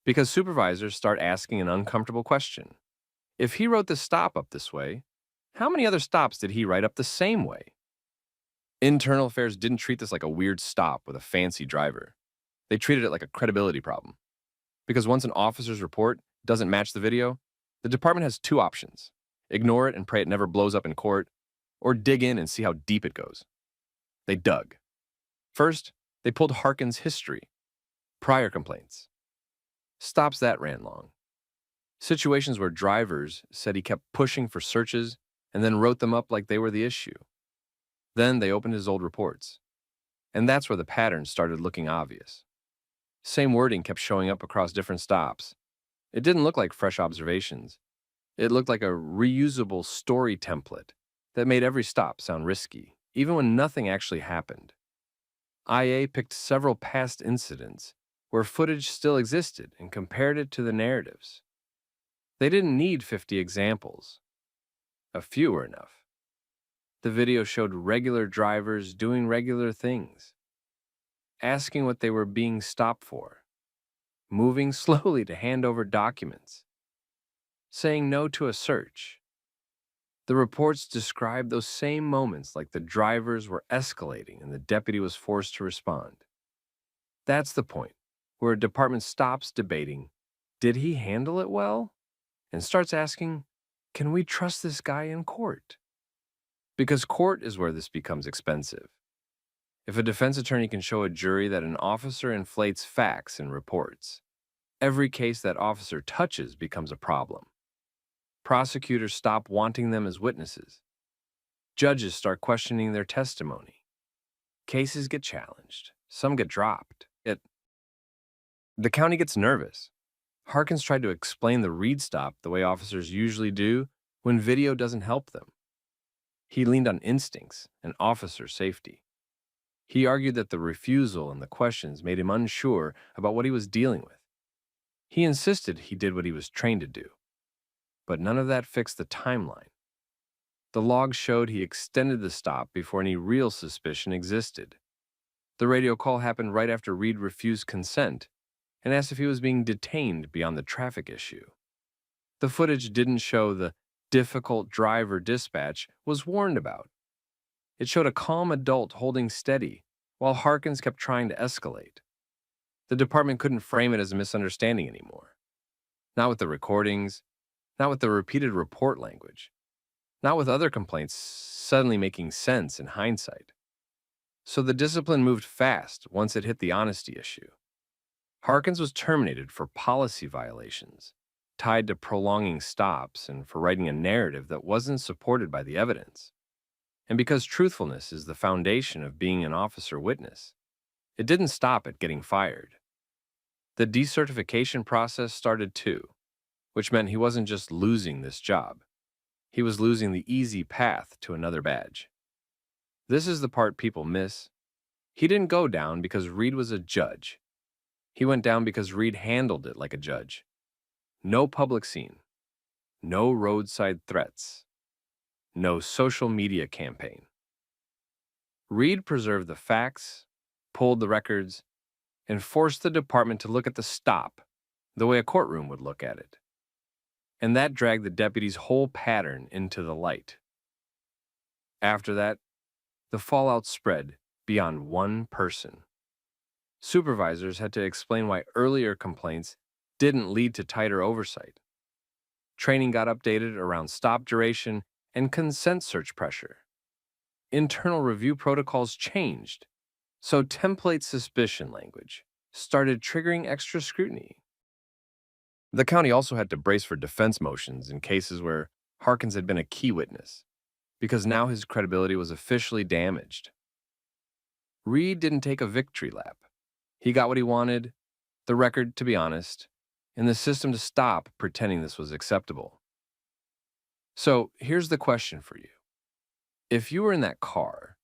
Because supervisors start asking an uncomfortable question. If he wrote the stop up this way, how many other stops did he write up the same way? Internal Affairs didn't treat this like a weird stop with a fancy driver. They treated it like a credibility problem. Because once an officer's report doesn't match the video, the department has two options: ignore it and pray it never blows up in court, or dig in and see how deep it goes. They dug. First, they pulled Harkin's history, prior complaints, stops that ran long, situations where drivers said he kept pushing for searches and then wrote them up like they were the issue. Then they opened his old reports, and that's where the pattern started looking obvious. Same wording kept showing up across different stops. It didn't look like fresh observations. It looked like a reusable story template that made every stop sound risky, even when nothing actually happened. IA picked several past incidents where footage still existed and compared it to the narratives. They didn't need 50 examples. A few were enough. The video showed regular drivers doing regular things, asking what they were being stopped for, moving slowly to hand over documents, saying no to a search. The reports described those same moments like the drivers were escalating and the deputy was forced to respond. That's the point where a department stops debating, did he handle it well? And starts asking, can we trust this guy in court? Because court is where this becomes expensive. If a defense attorney can show a jury that an officer inflates facts in reports, every case that officer touches becomes a problem. Prosecutors stop wanting them as witnesses. Judges start questioning their testimony. Cases get challenged. Some get dropped. The county gets nervous. Harkins tried to explain the read stop the way officers usually do when video doesn't help them. He leaned on instincts and officer safety. He argued that the refusal and the questions made him unsure about what he was dealing with. He insisted he did what he was trained to do. But none of that fixed the timeline. The logs showed he extended the stop before any real suspicion existed. The radio call happened right after Reed refused consent and asked if he was being detained beyond the traffic issue. The footage didn't show the difficult driver dispatch was warned about. It showed a calm adult holding steady while Harkins kept trying to escalate. The department couldn't frame it as a misunderstanding anymore. Not with the recordings, not with the repeated report language, not with other complaints suddenly making sense in hindsight. So the discipline moved fast once it hit the honesty issue. Harkins was terminated for policy violations, tied to prolonging stops and for writing a narrative that wasn't supported by the evidence. And because truthfulness is the foundation of being an officer witness, it didn't stop at getting fired. The decertification process started too, which meant he wasn't just losing this job. He was losing the easy path to another badge. This is the part people miss. He didn't go down because Reed was a judge. He went down because Reed handled it like a judge. No public scene. No roadside threats. No social media campaign. Reed preserved the facts, pulled the records, and forced the department to look at the stop the way a courtroom would look at it. And that dragged the deputy's whole pattern into the light. After that, the fallout spread beyond one person. Supervisors had to explain why earlier complaints didn't lead to tighter oversight. Training got updated around stop duration and consent search pressure. Internal review protocols changed, so template suspicion language started triggering extra scrutiny. The county also had to brace for defense motions in cases where Harkins had been a key witness, because now his credibility was officially damaged. Reed didn't take a victory lap. He got what he wanted, the record to be honest, and the system to stop pretending this was acceptable. So here's the question for you. If you were in that car,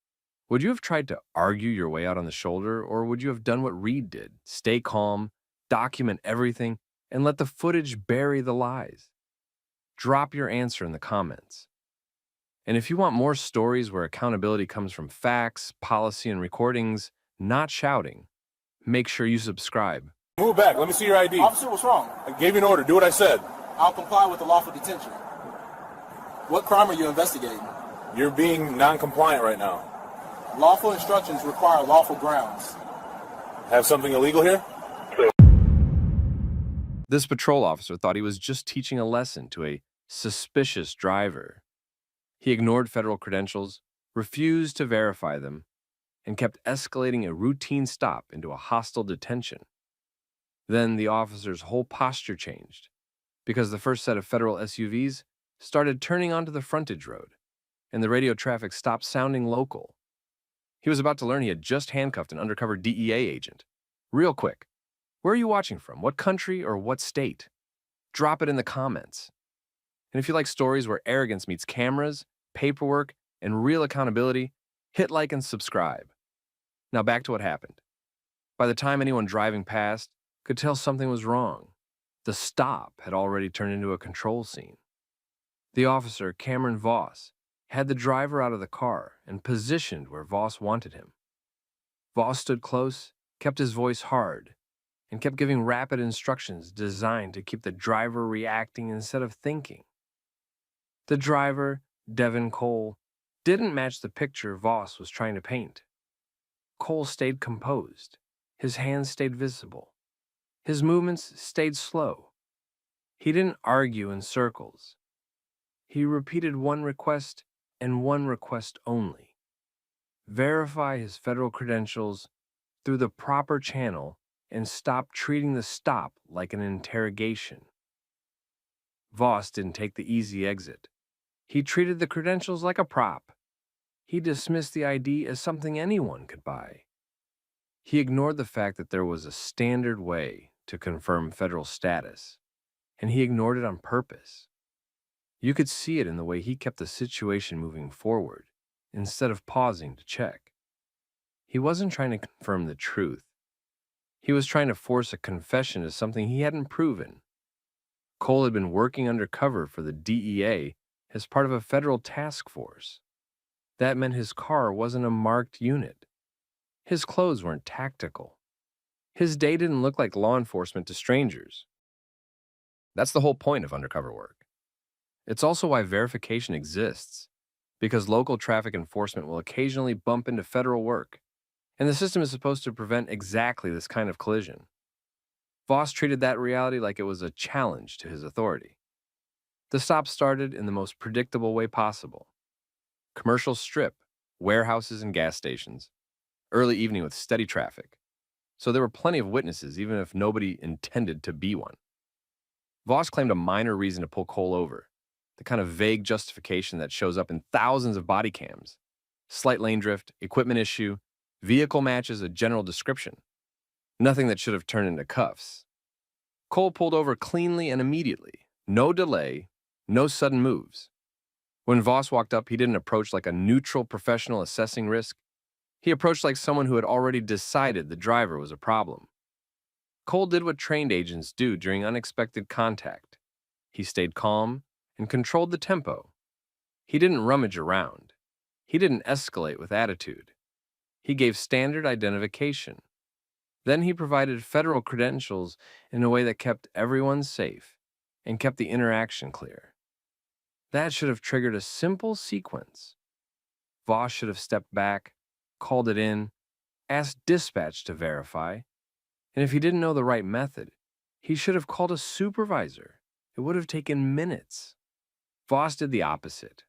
would you have tried to argue your way out on the shoulder, or would you have done what Reed did, stay calm, document everything, and let the footage bury the lies? Drop your answer in the comments. And if you want more stories where accountability comes from facts, policy, and recordings, not shouting, make sure you subscribe. Move back. Let me see your ID. Officer, what's wrong? I gave you an order. Do what I said. I'll comply with the lawful detention. What crime are you investigating? You're being non-compliant right now. Lawful instructions require lawful grounds. Have something illegal here? This patrol officer thought he was just teaching a lesson to a suspicious driver. He ignored federal credentials, refused to verify them, and kept escalating a routine stop into a hostile detention. Then the officer's whole posture changed, because the first set of federal SUVs started turning onto the frontage road, and the radio traffic stopped sounding local. He was about to learn he had just handcuffed an undercover DEA agent. Real quick, where are you watching from? What country or what state? Drop it in the comments. And if you like stories where arrogance meets cameras, paperwork, and real accountability, hit like and subscribe. Now back to what happened. By the time anyone driving past could tell something was wrong, the stop had already turned into a control scene. The officer, Cameron Voss, had the driver out of the car and positioned where Voss wanted him. Voss stood close, kept his voice hard, and kept giving rapid instructions designed to keep the driver reacting instead of thinking. The driver, Devin Cole, didn't match the picture Voss was trying to paint. Cole stayed composed. His hands stayed visible. His movements stayed slow. He didn't argue in circles. He repeated one request and one request only. Verify his federal credentials through the proper channel and stop treating the stop like an interrogation. Voss didn't take the easy exit. He treated the credentials like a prop. He dismissed the ID as something anyone could buy. He ignored the fact that there was a standard way to confirm federal status, and he ignored it on purpose. You could see it in the way he kept the situation moving forward instead of pausing to check. He wasn't trying to confirm the truth. He was trying to force a confession to something he hadn't proven. Cole had been working undercover for the DEA as part of a federal task force. That meant his car wasn't a marked unit. His clothes weren't tactical. His day didn't look like law enforcement to strangers. That's the whole point of undercover work. It's also why verification exists, because local traffic enforcement will occasionally bump into federal work, and the system is supposed to prevent exactly this kind of collision. Voss treated that reality like it was a challenge to his authority. The stop started in the most predictable way possible. Commercial strip, warehouses and gas stations, early evening with steady traffic. So there were plenty of witnesses, even if nobody intended to be one. Voss claimed a minor reason to pull Cole over, the kind of vague justification that shows up in thousands of body cams. Slight lane drift, equipment issue, vehicle matches a general description. Nothing that should have turned into cuffs. Cole pulled over cleanly and immediately. No delay, no sudden moves. When Voss walked up, he didn't approach like a neutral professional assessing risk. He approached like someone who had already decided the driver was a problem. Cole did what trained agents do during unexpected contact. He stayed calm and controlled the tempo. He didn't rummage around. He didn't escalate with attitude. He gave standard identification. Then he provided federal credentials in a way that kept everyone safe and kept the interaction clear. That should have triggered a simple sequence. Voss should have stepped back, called it in, asked dispatch to verify, and if he didn't know the right method, he should have called a supervisor. It would have taken minutes. Voss did the opposite.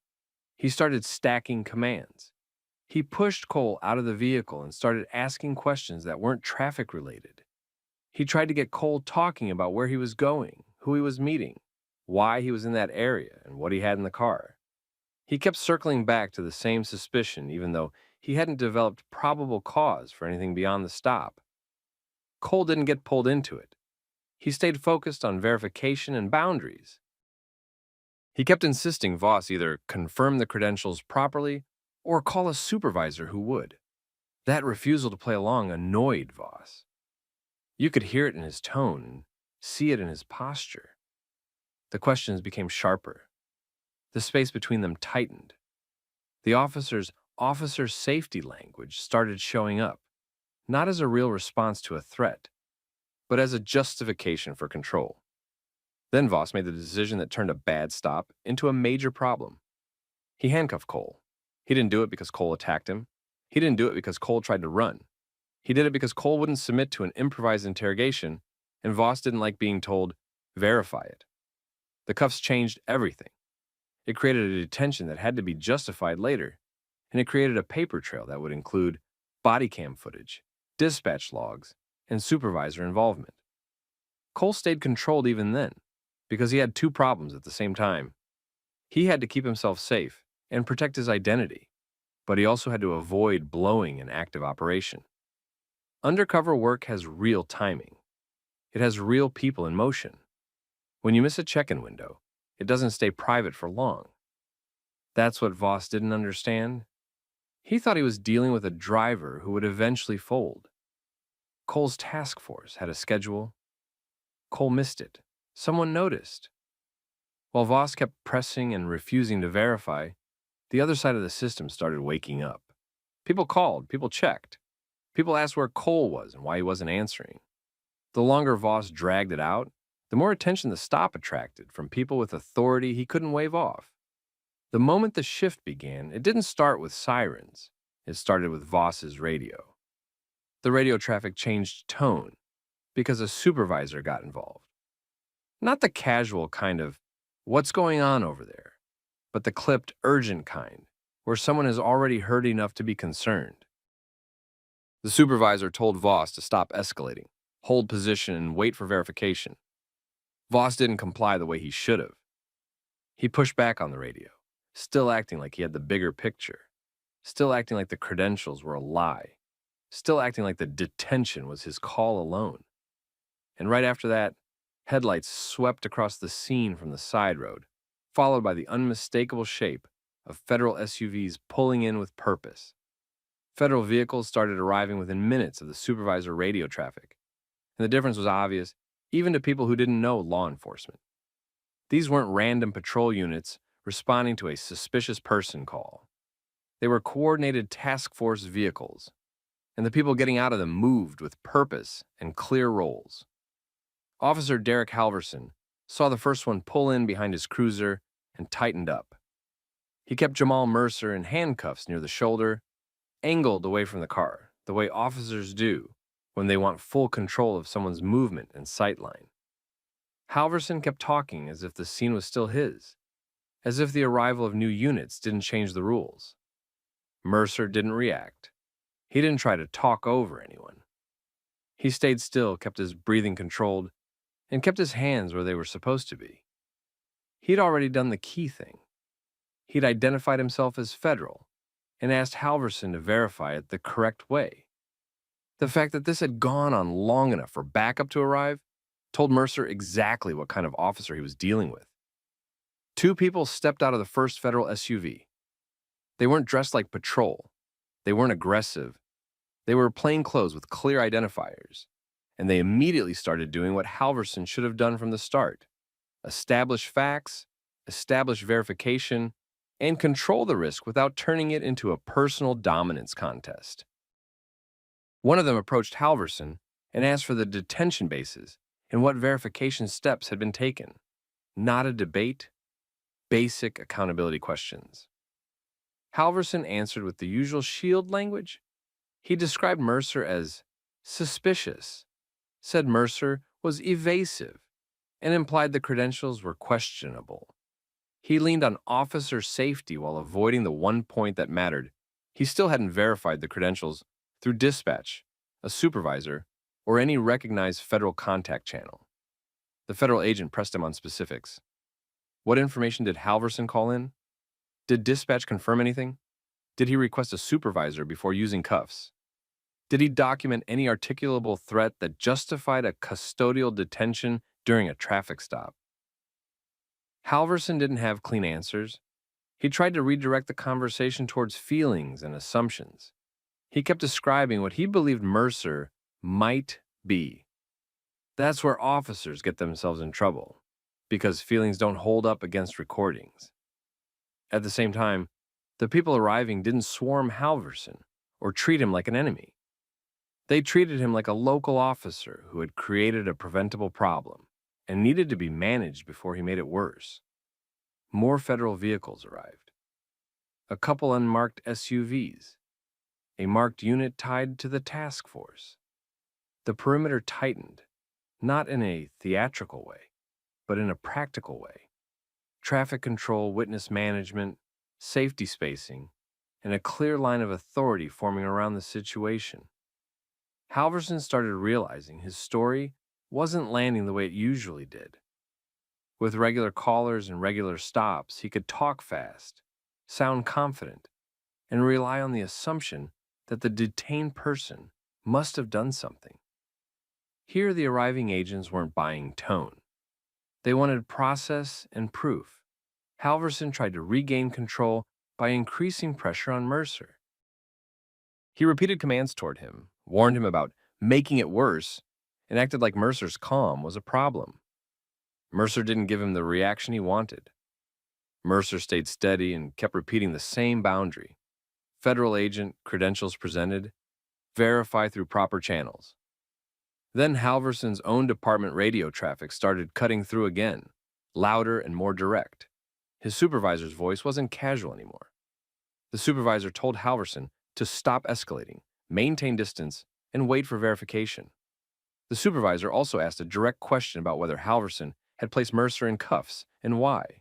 He started stacking commands. He pushed Cole out of the vehicle and started asking questions that weren't traffic-related. He tried to get Cole talking about where he was going, who he was meeting, why he was in that area, and what he had in the car. He kept circling back to the same suspicion, even though he hadn't developed probable cause for anything beyond the stop. Cole didn't get pulled into it. He stayed focused on verification and boundaries. He kept insisting Voss either confirm the credentials properly or call a supervisor who would. That refusal to play along annoyed Voss. You could hear it in his tone and see it in his posture. The questions became sharper. The space between them tightened. The officer's safety language started showing up, not as a real response to a threat, but as a justification for control. Then Voss made the decision that turned a bad stop into a major problem. He handcuffed Cole. He didn't do it because Cole attacked him. He didn't do it because Cole tried to run. He did it because Cole wouldn't submit to an improvised interrogation, and Voss didn't like being told, verify it. The cuffs changed everything. It created a detention that had to be justified later, and it created a paper trail that would include bodycam footage, dispatch logs, and supervisor involvement. Cole stayed controlled even then, because he had two problems at the same time. He had to keep himself safe and protect his identity, but he also had to avoid blowing an active operation. Undercover work has real timing. It has real people in motion. When you miss a check-in window, it doesn't stay private for long. That's what Voss didn't understand. He thought he was dealing with a driver who would eventually fold. Cole's task force had a schedule. Cole missed it. Someone noticed. While Voss kept pressing and refusing to verify, the other side of the system started waking up. People called, people checked. People asked where Cole was and why he wasn't answering. The longer Voss dragged it out, the more attention the stop attracted from people with authority he couldn't wave off. The moment the shift began, it didn't start with sirens. It started with Voss's radio. The radio traffic changed tone because a supervisor got involved. Not the casual kind of, what's going on over there, but the clipped, urgent kind, where someone has already heard enough to be concerned. The supervisor told Voss to stop escalating, hold position, and wait for verification. Voss didn't comply the way he should have. He pushed back on the radio, still acting like he had the bigger picture, still acting like the credentials were a lie, still acting like the detention was his call alone. And right after that, headlights swept across the scene from the side road, followed by the unmistakable shape of federal SUVs pulling in with purpose. Federal vehicles started arriving within minutes of the supervisor radio traffic, and the difference was obvious even to people who didn't know law enforcement. These weren't random patrol units responding to a suspicious person call. They were coordinated task force vehicles, and the people getting out of them moved with purpose and clear roles. Officer Derek Halverson saw the first one pull in behind his cruiser and tightened up. He kept Jamal Mercer in handcuffs near the shoulder, angled away from the car, the way officers do when they want full control of someone's movement and sightline. Halverson kept talking as if the scene was still his, as if the arrival of new units didn't change the rules. Mercer didn't react. He didn't try to talk over anyone. He stayed still, kept his breathing controlled, and kept his hands where they were supposed to be. He'd already done the key thing. He'd identified himself as federal and asked Halverson to verify it the correct way. The fact that this had gone on long enough for backup to arrive told Mercer exactly what kind of officer he was dealing with. Two people stepped out of the first federal SUV. They weren't dressed like patrol. They weren't aggressive. They were plainclothes with clear identifiers, and they immediately started doing what Halverson should have done from the start: establish facts, establish verification, and control the risk without turning it into a personal dominance contest. One of them approached Halverson and asked for the detention bases and what verification steps had been taken. Not a debate, basic accountability questions. Halverson answered with the usual shield language. He described Mercer as suspicious, said Mercer was evasive, and implied the credentials were questionable. He leaned on officer safety while avoiding the one point that mattered. He still hadn't verified the credentials through dispatch, a supervisor, or any recognized federal contact channel. The federal agent pressed him on specifics. What information did Halverson call in? Did dispatch confirm anything? Did he request a supervisor before using cuffs? Did he document any articulable threat that justified a custodial detention during a traffic stop? Halverson didn't have clean answers. He tried to redirect the conversation towards feelings and assumptions. He kept describing what he believed Mercer might be. That's where officers get themselves in trouble. because feelings don't hold up against recordings. At the same time, the people arriving didn't swarm Halverson or treat him like an enemy. They treated him like a local officer who had created a preventable problem and needed to be managed before he made it worse. More federal vehicles arrived. A couple unmarked SUVs. A marked unit tied to the task force. The perimeter tightened, not in a theatrical way, but in a practical way. Traffic control, witness management, safety spacing, and a clear line of authority forming around the situation. Halverson started realizing his story wasn't landing the way it usually did. With regular callers and regular stops, he could talk fast, sound confident, and rely on the assumption that the detained person must have done something. Here, the arriving agents weren't buying tone. They wanted process and proof. Halverson tried to regain control by increasing pressure on Mercer. He repeated commands toward him, warned him about making it worse, and acted like Mercer's calm was a problem. Mercer didn't give him the reaction he wanted. Mercer stayed steady and kept repeating the same boundary. Federal agent, credentials presented, verify through proper channels. Then Halverson's own department radio traffic started cutting through again, louder and more direct. His supervisor's voice wasn't casual anymore. The supervisor told Halverson to stop escalating, maintain distance, and wait for verification. The supervisor also asked a direct question about whether Halverson had placed Mercer in cuffs and why.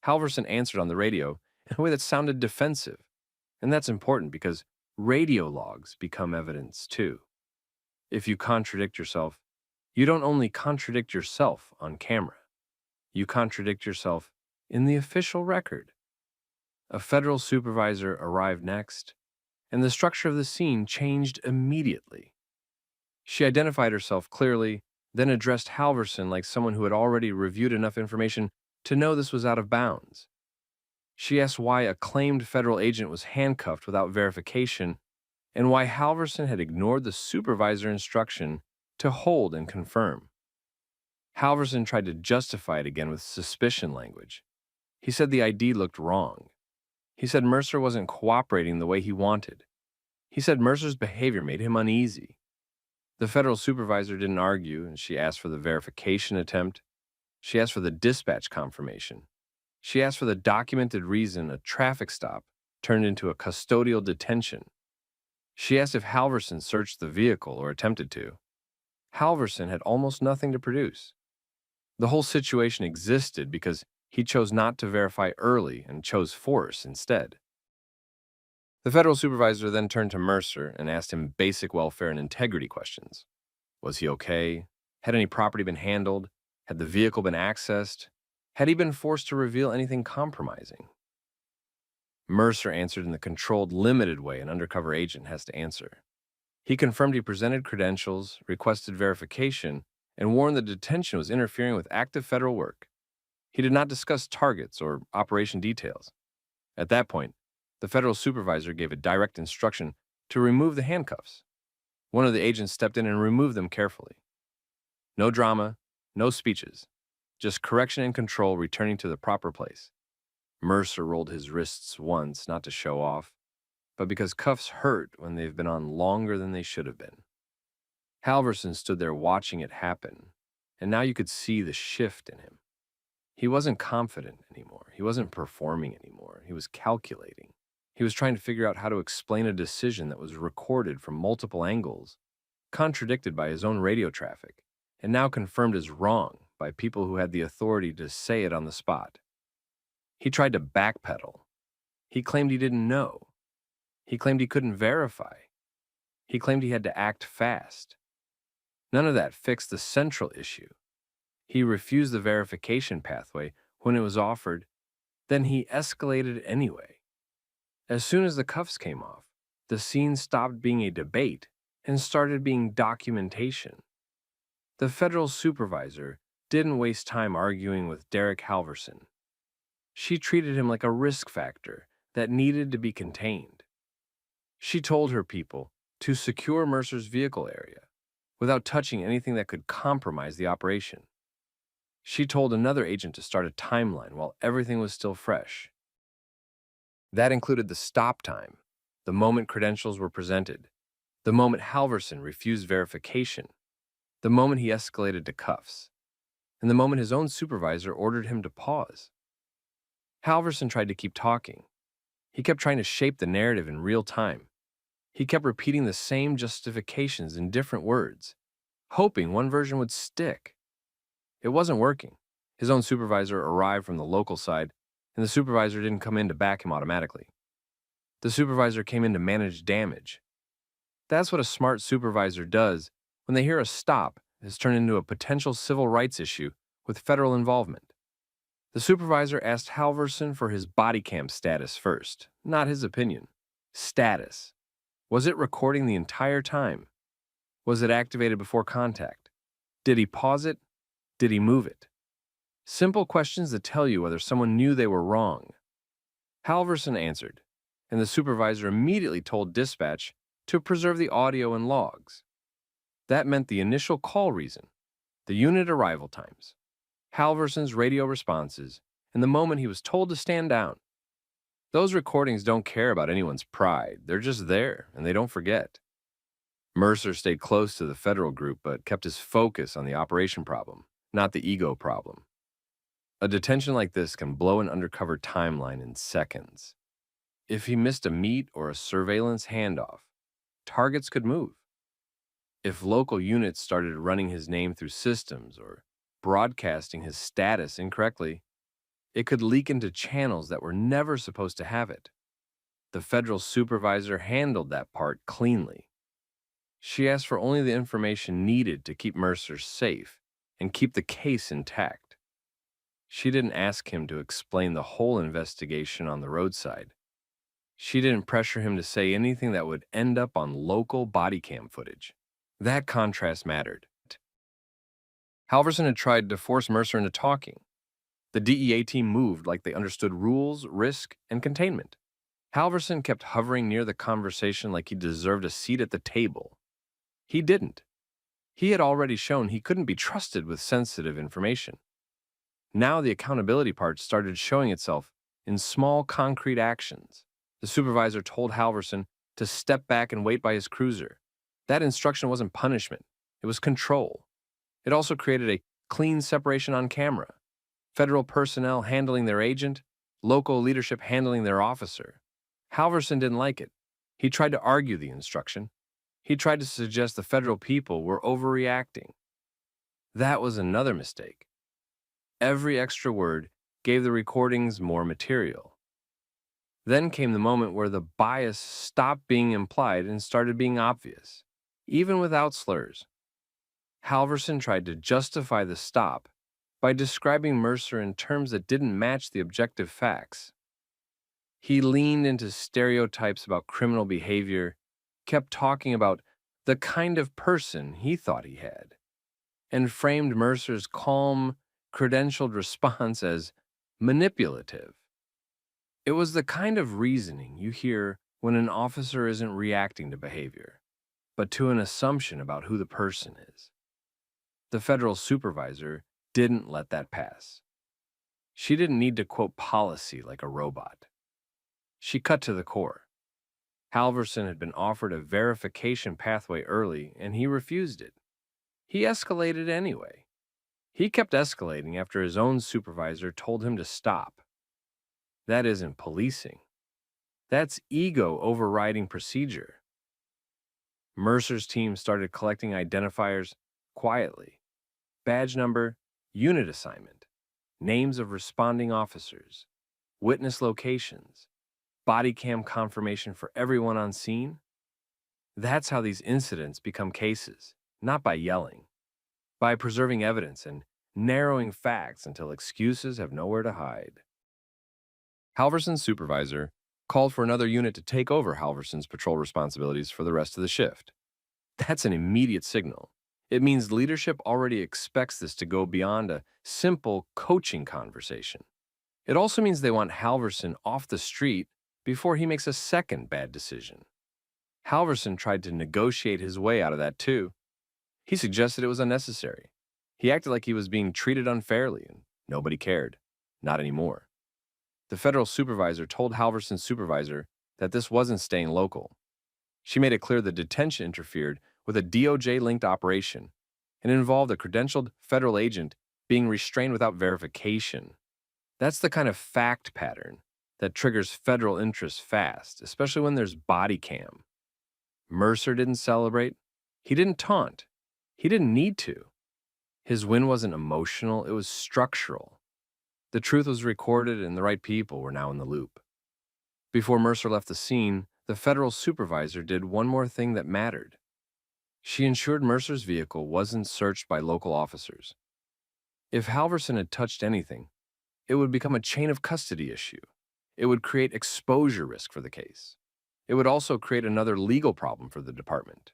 Halverson answered on the radio in a way that sounded defensive, and that's important because radio logs become evidence too. If you contradict yourself, you don't only contradict yourself on camera, you contradict yourself in the official record. A federal supervisor arrived next, and the structure of the scene changed immediately. She identified herself clearly, then addressed Halverson like someone who had already reviewed enough information to know this was out of bounds. She asked why a claimed federal agent was handcuffed without verification and why Halverson had ignored the supervisor instruction to hold and confirm. Halverson tried to justify it again with suspicion language. He said the ID looked wrong. He said Mercer wasn't cooperating the way he wanted. He said Mercer's behavior made him uneasy. The federal supervisor didn't argue, and she asked for the verification attempt. She asked for the dispatch confirmation. She asked for the documented reason a traffic stop turned into a custodial detention. She asked if Halverson searched the vehicle or attempted to. Halverson had almost nothing to produce. The whole situation existed because he chose not to verify early and chose force instead. The federal supervisor then turned to Mercer and asked him basic welfare and integrity questions. Was he okay? Had any property been handled? Had the vehicle been accessed? Had he been forced to reveal anything compromising? Mercer answered in the controlled, limited way an undercover agent has to answer. He confirmed he presented credentials, requested verification, and warned the detention was interfering with active federal work. He did not discuss targets or operation details. At that point, the federal supervisor gave a direct instruction to remove the handcuffs. One of the agents stepped in and removed them carefully. No drama, no speeches, just correction and control returning to the proper place. Mercer rolled his wrists once, not to show off, but because cuffs hurt when they've been on longer than they should have been. Halverson stood there watching it happen, and now you could see the shift in him. He wasn't confident anymore. He wasn't performing anymore. He was calculating. He was trying to figure out how to explain a decision that was recorded from multiple angles, contradicted by his own radio traffic, and now confirmed as wrong by people who had the authority to say it on the spot. He tried to backpedal. He claimed he didn't know. He claimed he couldn't verify. He claimed he had to act fast. None of that fixed the central issue. He refused the verification pathway when it was offered, then he escalated anyway. As soon as the cuffs came off, the scene stopped being a debate and started being documentation. The federal supervisor didn't waste time arguing with Derek Halverson. She treated him like a risk factor that needed to be contained. She told her people to secure Mercer's vehicle area without touching anything that could compromise the operation. She told another agent to start a timeline while everything was still fresh. That included the stop time, the moment credentials were presented, the moment Halverson refused verification, the moment he escalated to cuffs, and the moment his own supervisor ordered him to pause. Halverson tried to keep talking. He kept trying to shape the narrative in real time. He kept repeating the same justifications in different words, hoping one version would stick. It wasn't working. His own supervisor arrived from the local side, and the supervisor didn't come in to back him automatically. The supervisor came in to manage damage. That's what a smart supervisor does when they hear a stop has turned into a potential civil rights issue with federal involvement. The supervisor asked Halverson for his Bodycam status first, not his opinion. Status. Was it recording the entire time? Was it activated before contact? Did he pause it? Did he move it? Simple questions that tell you whether someone knew they were wrong. Halverson answered, and the supervisor immediately told dispatch to preserve the audio and logs. That meant the initial call reason, the unit arrival times, Halverson's radio responses, and the moment he was told to stand down. Those recordings don't care about anyone's pride. They're just there, and they don't forget. Mercer stayed close to the federal group, but kept his focus on the operation problem, not the ego problem. A detention like this can blow an undercover timeline in seconds. If he missed a meet or a surveillance handoff, targets could move. If local units started running his name through systems or broadcasting his status incorrectly, it could leak into channels that were never supposed to have it. The federal supervisor handled that part cleanly. She asked for only the information needed to keep Mercer safe and keep the case intact. She didn't ask him to explain the whole investigation on the roadside. She didn't pressure him to say anything that would end up on local body cam footage. That contrast mattered. Halverson had tried to force Mercer into talking. The DEA team moved like they understood rules, risk, and containment. Halverson kept hovering near the conversation like he deserved a seat at the table. He didn't. He had already shown he couldn't be trusted with sensitive information. Now the accountability part started showing itself in small, concrete actions. The supervisor told Halverson to step back and wait by his cruiser. That instruction wasn't punishment. It was control. It also created a clean separation on camera. Federal personnel handling their agent, local leadership handling their officer. Halverson didn't like it. He tried to argue the instruction. He tried to suggest the federal people were overreacting. That was another mistake. Every extra word gave the recordings more material. Then came the moment where the bias stopped being implied and started being obvious, even without slurs. Halverson tried to justify the stop by describing Mercer in terms that didn't match the objective facts. He leaned into stereotypes about criminal behavior, kept talking about the kind of person he thought he had, and framed Mercer's calm, credentialed response as manipulative. It was the kind of reasoning you hear when an officer isn't reacting to behavior, but to an assumption about who the person is. The federal supervisor didn't let that pass. She didn't need to quote policy like a robot. She cut to the core. Halverson had been offered a verification pathway early, and he refused it. He escalated anyway. He kept escalating after his own supervisor told him to stop. That isn't policing. That's ego overriding procedure. Mercer's team started collecting identifiers quietly. Badge number, unit assignment, names of responding officers, witness locations, body cam confirmation for everyone on scene. That's how these incidents become cases, not by yelling, by preserving evidence and narrowing facts until excuses have nowhere to hide. Halverson's supervisor called for another unit to take over Halverson's patrol responsibilities for the rest of the shift. That's an immediate signal. It means leadership already expects this to go beyond a simple coaching conversation. It also means they want Halverson off the street before he makes a second bad decision. Halverson tried to negotiate his way out of that too. He suggested it was unnecessary. He acted like he was being treated unfairly, and nobody cared. Not anymore. The federal supervisor told Halverson's supervisor that this wasn't staying local. She made it clear the detention interfered with a DOJ-linked operation and involved a credentialed federal agent being restrained without verification. That's the kind of fact pattern that triggers federal interest fast, especially when there's Bodycam. Mercer didn't celebrate. He didn't taunt. He didn't need to. His win wasn't emotional, it was structural. The truth was recorded and the right people were now in the loop. Before Mercer left the scene, the federal supervisor did one more thing that mattered. She ensured Mercer's vehicle wasn't searched by local officers. If Halverson had touched anything, it would become a chain of custody issue. It would create exposure risk for the case. It would also create another legal problem for the department.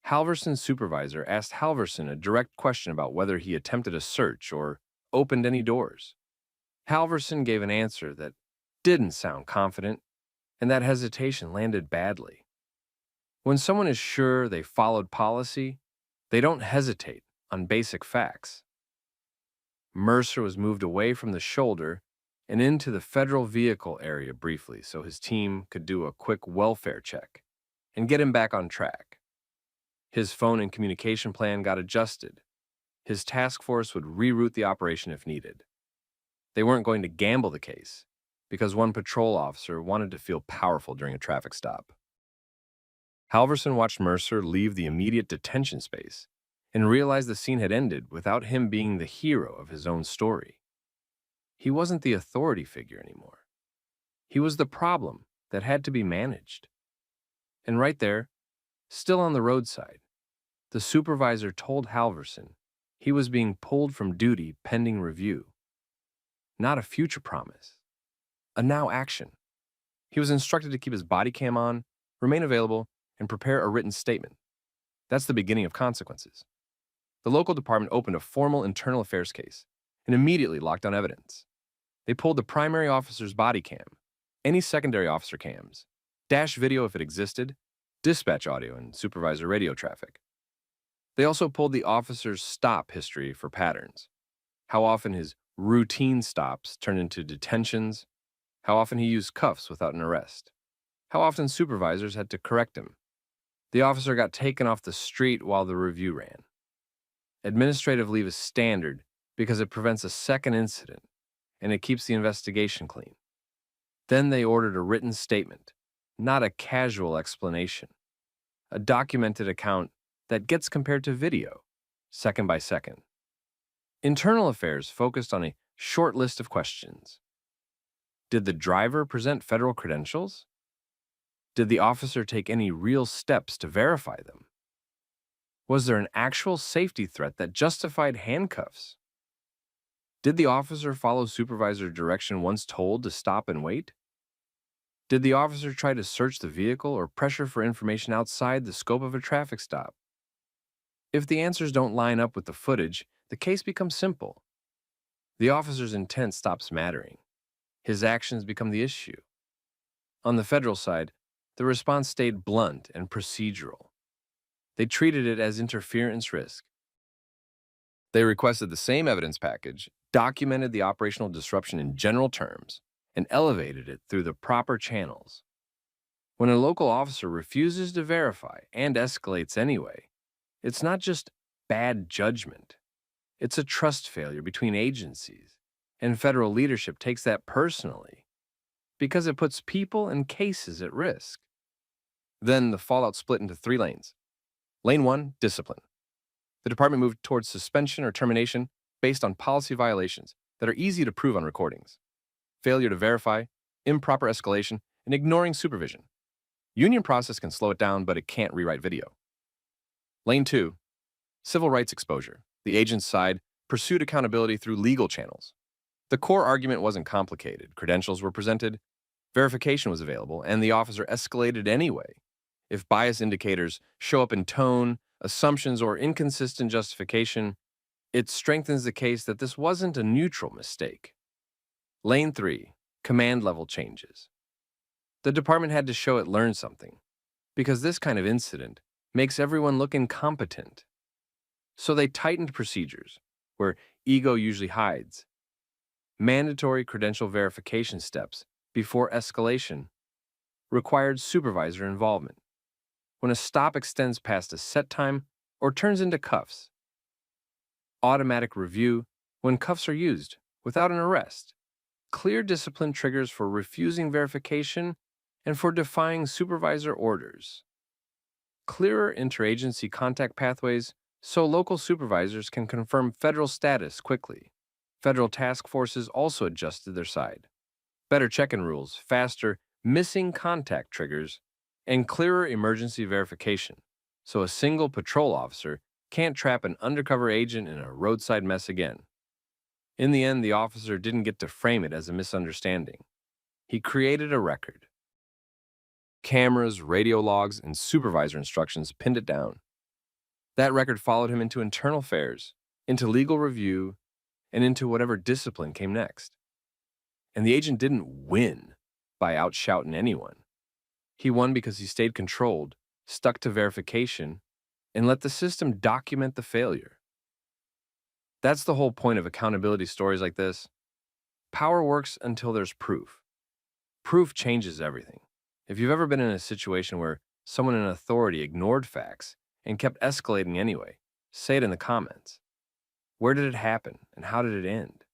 Halverson's supervisor asked Halverson a direct question about whether he attempted a search or opened any doors. Halverson gave an answer that didn't sound confident, and that hesitation landed badly. When someone is sure they followed policy, they don't hesitate on basic facts. Mercer was moved away from the shoulder and into the federal vehicle area briefly so his team could do a quick welfare check and get him back on track. His phone and communication plan got adjusted. His task force would reroute the operation if needed. They weren't going to gamble the case because one patrol officer wanted to feel powerful during a traffic stop. Halverson watched Mercer leave the immediate detention space and realized the scene had ended without him being the hero of his own story. He wasn't the authority figure anymore. He was the problem that had to be managed. And right there, still on the roadside, the supervisor told Halverson he was being pulled from duty pending review. Not a future promise, a now action. He was instructed to keep his body cam on, remain available, and prepare a written statement. That's the beginning of consequences. The local department opened a formal internal affairs case and immediately locked down evidence. They pulled the primary officer's body cam, any secondary officer cams, dash video if it existed, dispatch audio, and supervisor radio traffic. They also pulled the officer's stop history for patterns, how often his routine stops turned into detentions, how often he used cuffs without an arrest, how often supervisors had to correct him. The officer got taken off the street while the review ran. Administrative leave is standard because it prevents a second incident and it keeps the investigation clean. Then they ordered a written statement, not a casual explanation, a documented account that gets compared to video, second by second. Internal affairs focused on a short list of questions. Did the driver present federal credentials? Did the officer take any real steps to verify them? Was there an actual safety threat that justified handcuffs? Did the officer follow supervisor direction once told to stop and wait? Did the officer try to search the vehicle or pressure for information outside the scope of a traffic stop? If the answers don't line up with the footage, the case becomes simple. The officer's intent stops mattering. His actions become the issue. On the federal side, the response stayed blunt and procedural. They treated it as interference risk. They requested the same evidence package, documented the operational disruption in general terms, and elevated it through the proper channels. When a local officer refuses to verify and escalates anyway, it's not just bad judgment. It's a trust failure between agencies, and federal leadership takes that personally because it puts people and cases at risk. Then the fallout split into 3 lanes. Lane 1, discipline. The department moved towards suspension or termination based on policy violations that are easy to prove on recordings. Failure to verify, improper escalation, and ignoring supervision. Union process can slow it down, but it can't rewrite video. Lane 2, civil rights exposure. The agent's side pursued accountability through legal channels. The core argument wasn't complicated. Credentials were presented, verification was available, and the officer escalated anyway. If bias indicators show up in tone, assumptions, or inconsistent justification, it strengthens the case that this wasn't a neutral mistake. Lane 3, command level changes. The department had to show it learned something, because this kind of incident makes everyone look incompetent. So they tightened procedures, where ego usually hides. Mandatory credential verification steps before escalation required supervisor involvement. When a stop extends past a set time or turns into cuffs. Automatic review when cuffs are used without an arrest. Clear discipline triggers for refusing verification and for defying supervisor orders. Clearer interagency contact pathways so local supervisors can confirm federal status quickly. Federal task forces also adjusted their side. Better check-in rules, faster missing contact triggers, and clearer emergency verification, so a single patrol officer can't trap an undercover agent in a roadside mess again. In the end, the officer didn't get to frame it as a misunderstanding. He created a record. Cameras, radio logs, and supervisor instructions pinned it down. That record followed him into internal affairs, into legal review, and into whatever discipline came next. And the agent didn't win by outshouting anyone. He won because he stayed controlled, stuck to verification, and let the system document the failure. That's the whole point of accountability stories like this. Power works until there's proof. Proof changes everything. If you've ever been in a situation where someone in authority ignored facts and kept escalating anyway, say it in the comments. Where did it happen and how did it end?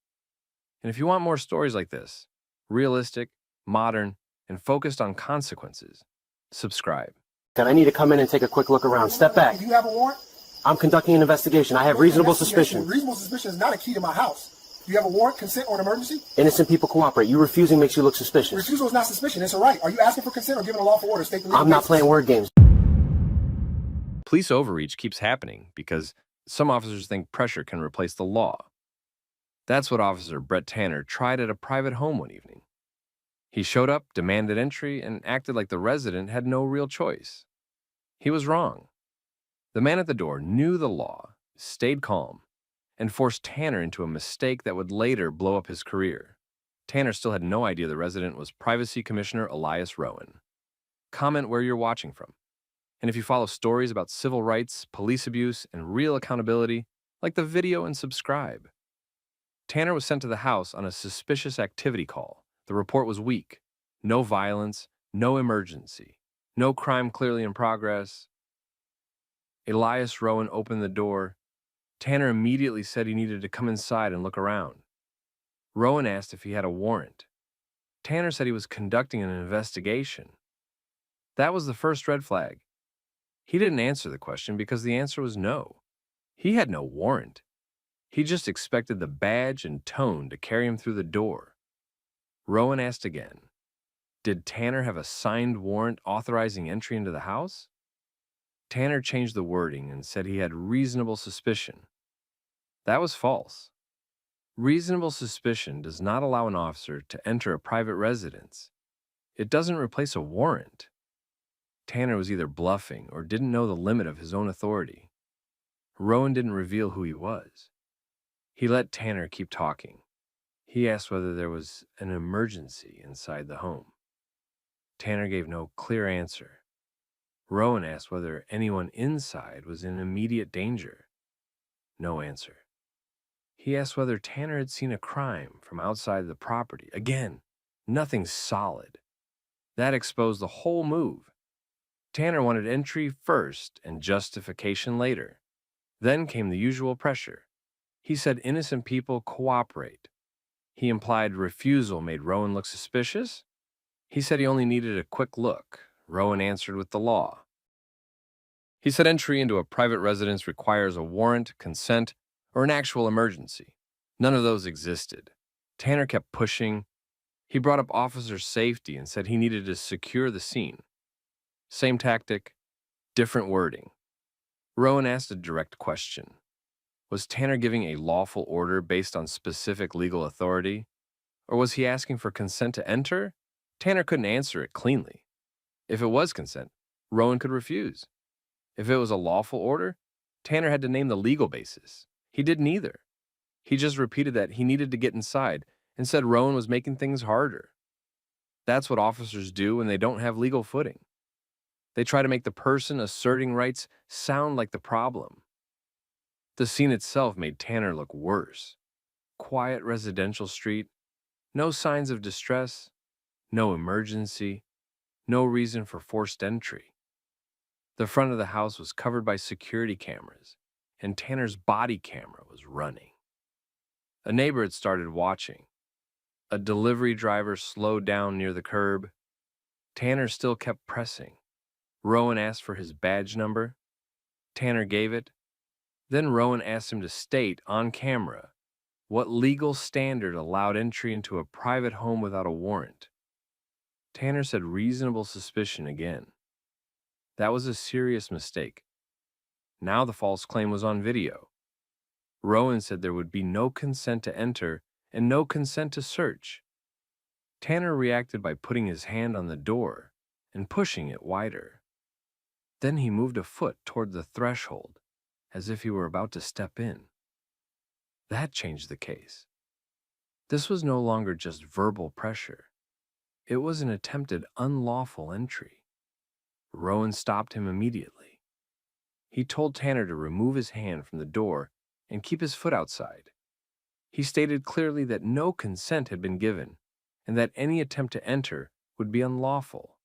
And if you want more stories like this, realistic, modern, and focused on consequences, subscribe. I need to come in and take a quick look around. Step back. Do you have a warrant? I'm conducting an investigation. I have reasonable Investigation. suspicion. Reasonable suspicion is not a key to my house. Do you have a warrant, consent, or an emergency? Innocent people cooperate. You refusing makes you look suspicious. Refusal is not suspicion. It's a right. Are you asking for consent or giving a lawful order? State the legal I'm not basis. playing word games. Police overreach keeps happening because some officers think pressure can replace the law. That's what Officer Brett Tanner tried at a private home one evening. He showed up, demanded entry, and acted like the resident had no real choice. He was wrong. The man at the door knew the law, stayed calm, and forced Tanner into a mistake that would later blow up his career. Tanner still had no idea the resident was Privacy Commissioner Elias Rowan. Comment where you're watching from. And if you follow stories about civil rights, police abuse, and real accountability, like the video and subscribe. Tanner was sent to the house on a suspicious activity call. The report was weak. No violence, no emergency, no crime clearly in progress. Elias Rowan opened the door. Tanner immediately said he needed to come inside and look around. Rowan asked if he had a warrant. Tanner said he was conducting an investigation. That was the first red flag. He didn't answer the question because the answer was no. He had no warrant. He just expected the badge and tone to carry him through the door. Rowan asked again, did Tanner have a signed warrant authorizing entry into the house? Tanner changed the wording and said he had reasonable suspicion. That was false. Reasonable suspicion does not allow an officer to enter a private residence. It doesn't replace a warrant. Tanner was either bluffing or didn't know the limit of his own authority. Rowan didn't reveal who he was. He let Tanner keep talking. He asked whether there was an emergency inside the home. Tanner gave no clear answer. Rowan asked whether anyone inside was in immediate danger. No answer. He asked whether Tanner had seen a crime from outside the property. Again, nothing solid. That exposed the whole move. Tanner wanted entry first and justification later. Then came the usual pressure. He said innocent people cooperate. He implied refusal made Rowan look suspicious. He said he only needed a quick look. Rowan answered with the law. He said entry into a private residence requires a warrant, consent, or an actual emergency. None of those existed. Tanner kept pushing. He brought up officer safety and said he needed to secure the scene. Same tactic, different wording. Rowan asked a direct question. Was Tanner giving a lawful order based on specific legal authority? Or was he asking for consent to enter? Tanner couldn't answer it cleanly. If it was consent, Rowan could refuse. If it was a lawful order, Tanner had to name the legal basis. He did neither. He just repeated that he needed to get inside and said Rowan was making things harder. That's what officers do when they don't have legal footing. They try to make the person asserting rights sound like the problem. The scene itself made Tanner look worse. Quiet residential street, no signs of distress, no emergency, no reason for forced entry. The front of the house was covered by security cameras, and Tanner's body camera was running. A neighbor had started watching. A delivery driver slowed down near the curb. Tanner still kept pressing. Rowan asked for his badge number. Tanner gave it. Then Rowan asked him to state on camera what legal standard allowed entry into a private home without a warrant. Tanner said reasonable suspicion again. That was a serious mistake. Now the false claim was on video. Rowan said there would be no consent to enter and no consent to search. Tanner reacted by putting his hand on the door and pushing it wider. Then he moved a foot toward the threshold, as if he were about to step in. That changed the case. This was no longer just verbal pressure. It was an attempted unlawful entry. Rowan stopped him immediately. He told Tanner to remove his hand from the door and keep his foot outside. He stated clearly that no consent had been given and that any attempt to enter would be unlawful.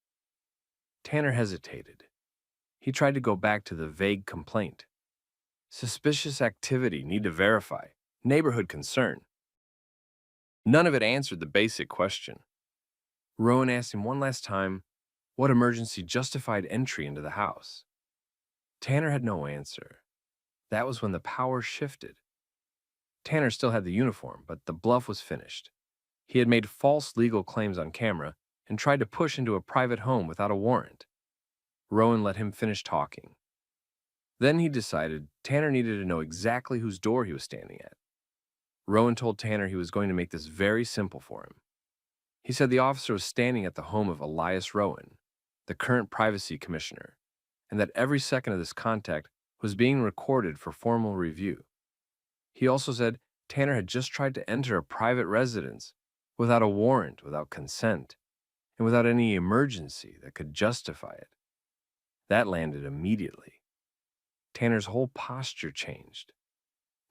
Tanner hesitated. He tried to go back to the vague complaint. Suspicious activity, need to verify. Neighborhood concern. None of it answered the basic question. Rowan asked him one last time what emergency justified entry into the house. Tanner had no answer. That was when the power shifted. Tanner still had the uniform, but the bluff was finished. He had made false legal claims on camera and tried to push into a private home without a warrant. Rowan let him finish talking. Then he decided Tanner needed to know exactly whose door he was standing at. Rowan told Tanner he was going to make this very simple for him. He said the officer was standing at the home of Elias Rowan, the current privacy commissioner, and that every second of this contact was being recorded for formal review. He also said Tanner had just tried to enter a private residence without a warrant, without consent, and without any emergency that could justify it. That landed immediately. Tanner's whole posture changed.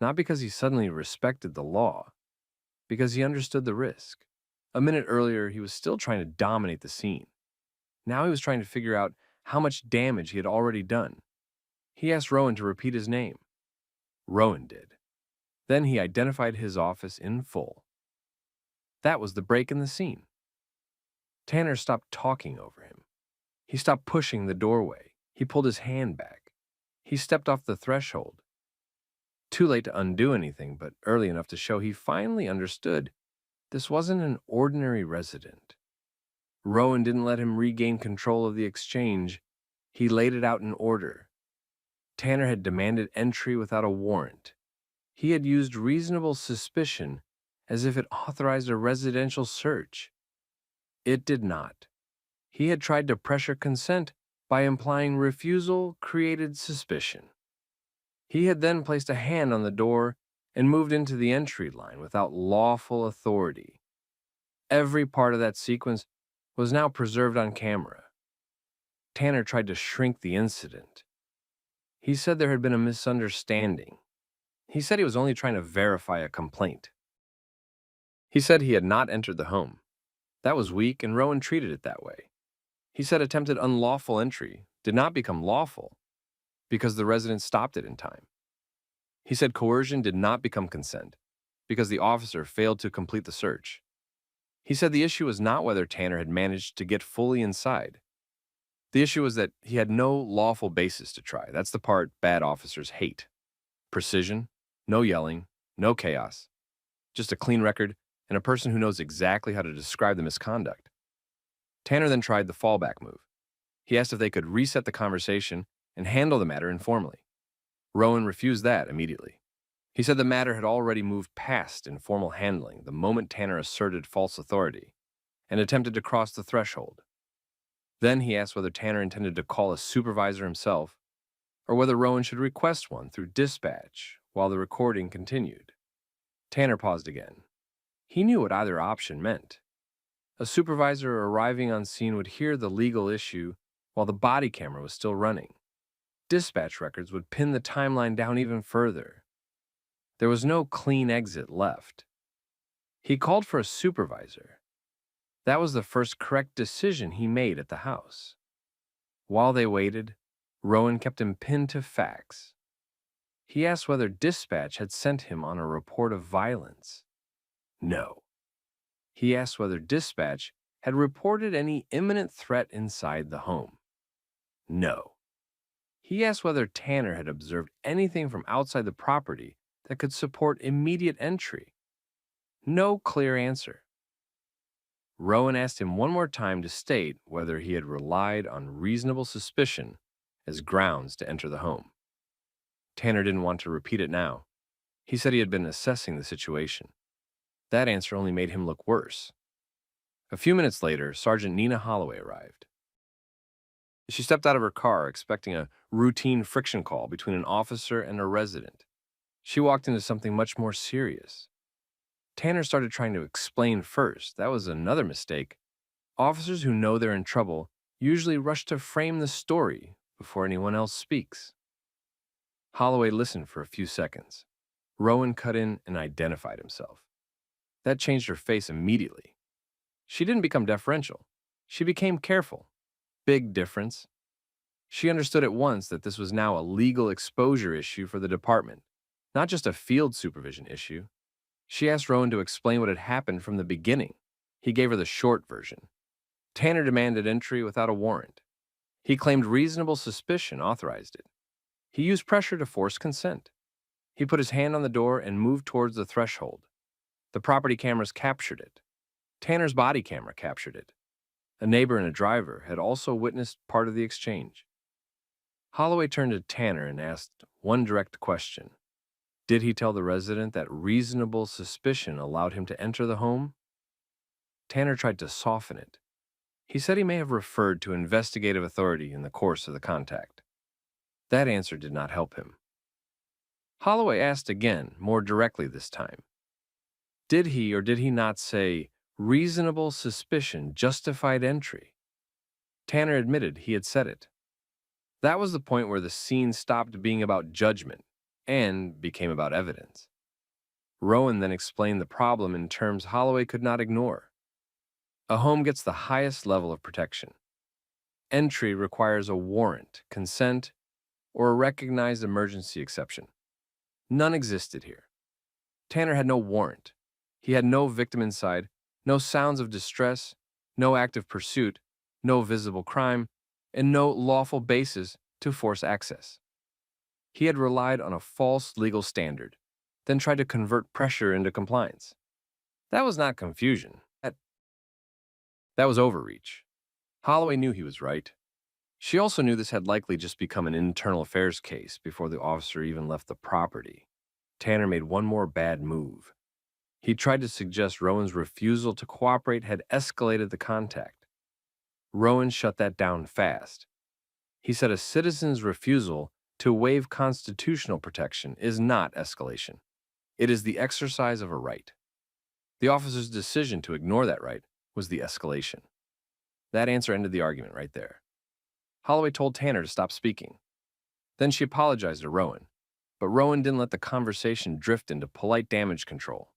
Not because he suddenly respected the law, because he understood the risk. A minute earlier, he was still trying to dominate the scene. Now he was trying to figure out how much damage he had already done. He asked Rowan to repeat his name. Rowan did. Then he identified his office in full. That was the break in the scene. Tanner stopped talking over him. He stopped pushing the doorway. He pulled his hand back. He stepped off the threshold. Too late to undo anything, but early enough to show he finally understood this wasn't an ordinary resident. Rowan didn't let him regain control of the exchange. He laid it out in order. Tanner had demanded entry without a warrant. He had used reasonable suspicion as if it authorized a residential search. It did not. He had tried to pressure consent by implying refusal created suspicion. He had then placed a hand on the door and moved into the entry line without lawful authority. Every part of that sequence was now preserved on camera. Tanner tried to shrink the incident. He said there had been a misunderstanding. He said he was only trying to verify a complaint. He said he had not entered the home. That was weak, and Rowan treated it that way. He said attempted unlawful entry did not become lawful because the resident stopped it in time. He said coercion did not become consent because the officer failed to complete the search. He said the issue was not whether Tanner had managed to get fully inside. The issue was that he had no lawful basis to try. That's the part bad officers hate. Precision, no yelling, no chaos. Just a clean record and a person who knows exactly how to describe the misconduct. Tanner then tried the fallback move. He asked if they could reset the conversation and handle the matter informally. Rowan refused that immediately. He said the matter had already moved past informal handling the moment Tanner asserted false authority and attempted to cross the threshold. Then he asked whether Tanner intended to call a supervisor himself or whether Rowan should request one through dispatch while the recording continued. Tanner paused again. He knew what either option meant. A supervisor arriving on scene would hear the legal issue while the body camera was still running. Dispatch records would pin the timeline down even further. There was no clean exit left. He called for a supervisor. That was the first correct decision he made at the house. While they waited, Rowan kept him pinned to facts. He asked whether dispatch had sent him on a report of violence. No. He asked whether dispatch had reported any imminent threat inside the home. No. He asked whether Tanner had observed anything from outside the property that could support immediate entry. No clear answer. Rowan asked him one more time to state whether he had relied on reasonable suspicion as grounds to enter the home. Tanner didn't want to repeat it now. He said he had been assessing the situation. That answer only made him look worse. A few minutes later, Sergeant Nina Holloway arrived. She stepped out of her car expecting a routine friction call between an officer and a resident. She walked into something much more serious. Tanner started trying to explain first. That was another mistake. Officers who know they're in trouble usually rush to frame the story before anyone else speaks. Holloway listened for a few seconds. Rowan cut in and identified himself. That changed her face immediately. She didn't become deferential. She became careful. Big difference. She understood at once that this was now a legal exposure issue for the department, not just a field supervision issue. She asked Rowan to explain what had happened from the beginning. He gave her the short version. Tanner demanded entry without a warrant. He claimed reasonable suspicion authorized it. He used pressure to force consent. He put his hand on the door and moved towards the threshold. The property cameras captured it. Tanner's body camera captured it. A neighbor and a driver had also witnessed part of the exchange. Holloway turned to Tanner and asked one direct question. Did he tell the resident that reasonable suspicion allowed him to enter the home? Tanner tried to soften it. He said he may have referred to investigative authority in the course of the contact. That answer did not help him. Holloway asked again, more directly this time. Did he or did he not say, reasonable suspicion justified entry? Tanner admitted he had said it. That was the point where the scene stopped being about judgment and became about evidence. Rowan then explained the problem in terms Holloway could not ignore. A home gets the highest level of protection. Entry requires a warrant, consent, or a recognized emergency exception. None existed here. Tanner had no warrant. He had no victim inside, no sounds of distress, no active pursuit, no visible crime, and no lawful basis to force access. He had relied on a false legal standard, then tried to convert pressure into compliance. That was not confusion. That was overreach. Holloway knew he was right. She also knew this had likely just become an internal affairs case before the officer even left the property. Tanner made one more bad move. He tried to suggest Rowan's refusal to cooperate had escalated the contact. Rowan shut that down fast. He said a citizen's refusal to waive constitutional protection is not escalation. It is the exercise of a right. The officer's decision to ignore that right was the escalation. That answer ended the argument right there. Holloway told Tanner to stop speaking. Then she apologized to Rowan, but Rowan didn't let the conversation drift into polite damage control.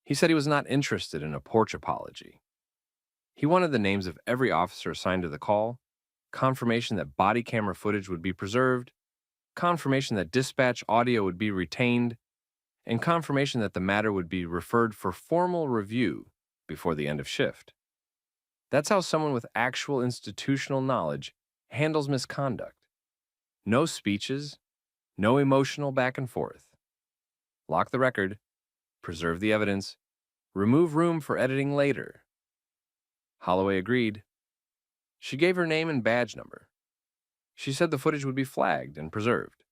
He said he was not interested in a porch apology. He wanted the names of every officer assigned to the call, confirmation that body camera footage would be preserved, confirmation that dispatch audio would be retained, and confirmation that the matter would be referred for formal review before the end of shift. That's how someone with actual institutional knowledge handles misconduct. No speeches, no emotional back and forth. Lock the record, preserve the evidence, remove room for editing later. Holloway agreed. She gave her name and badge number. She said the footage would be flagged and preserved.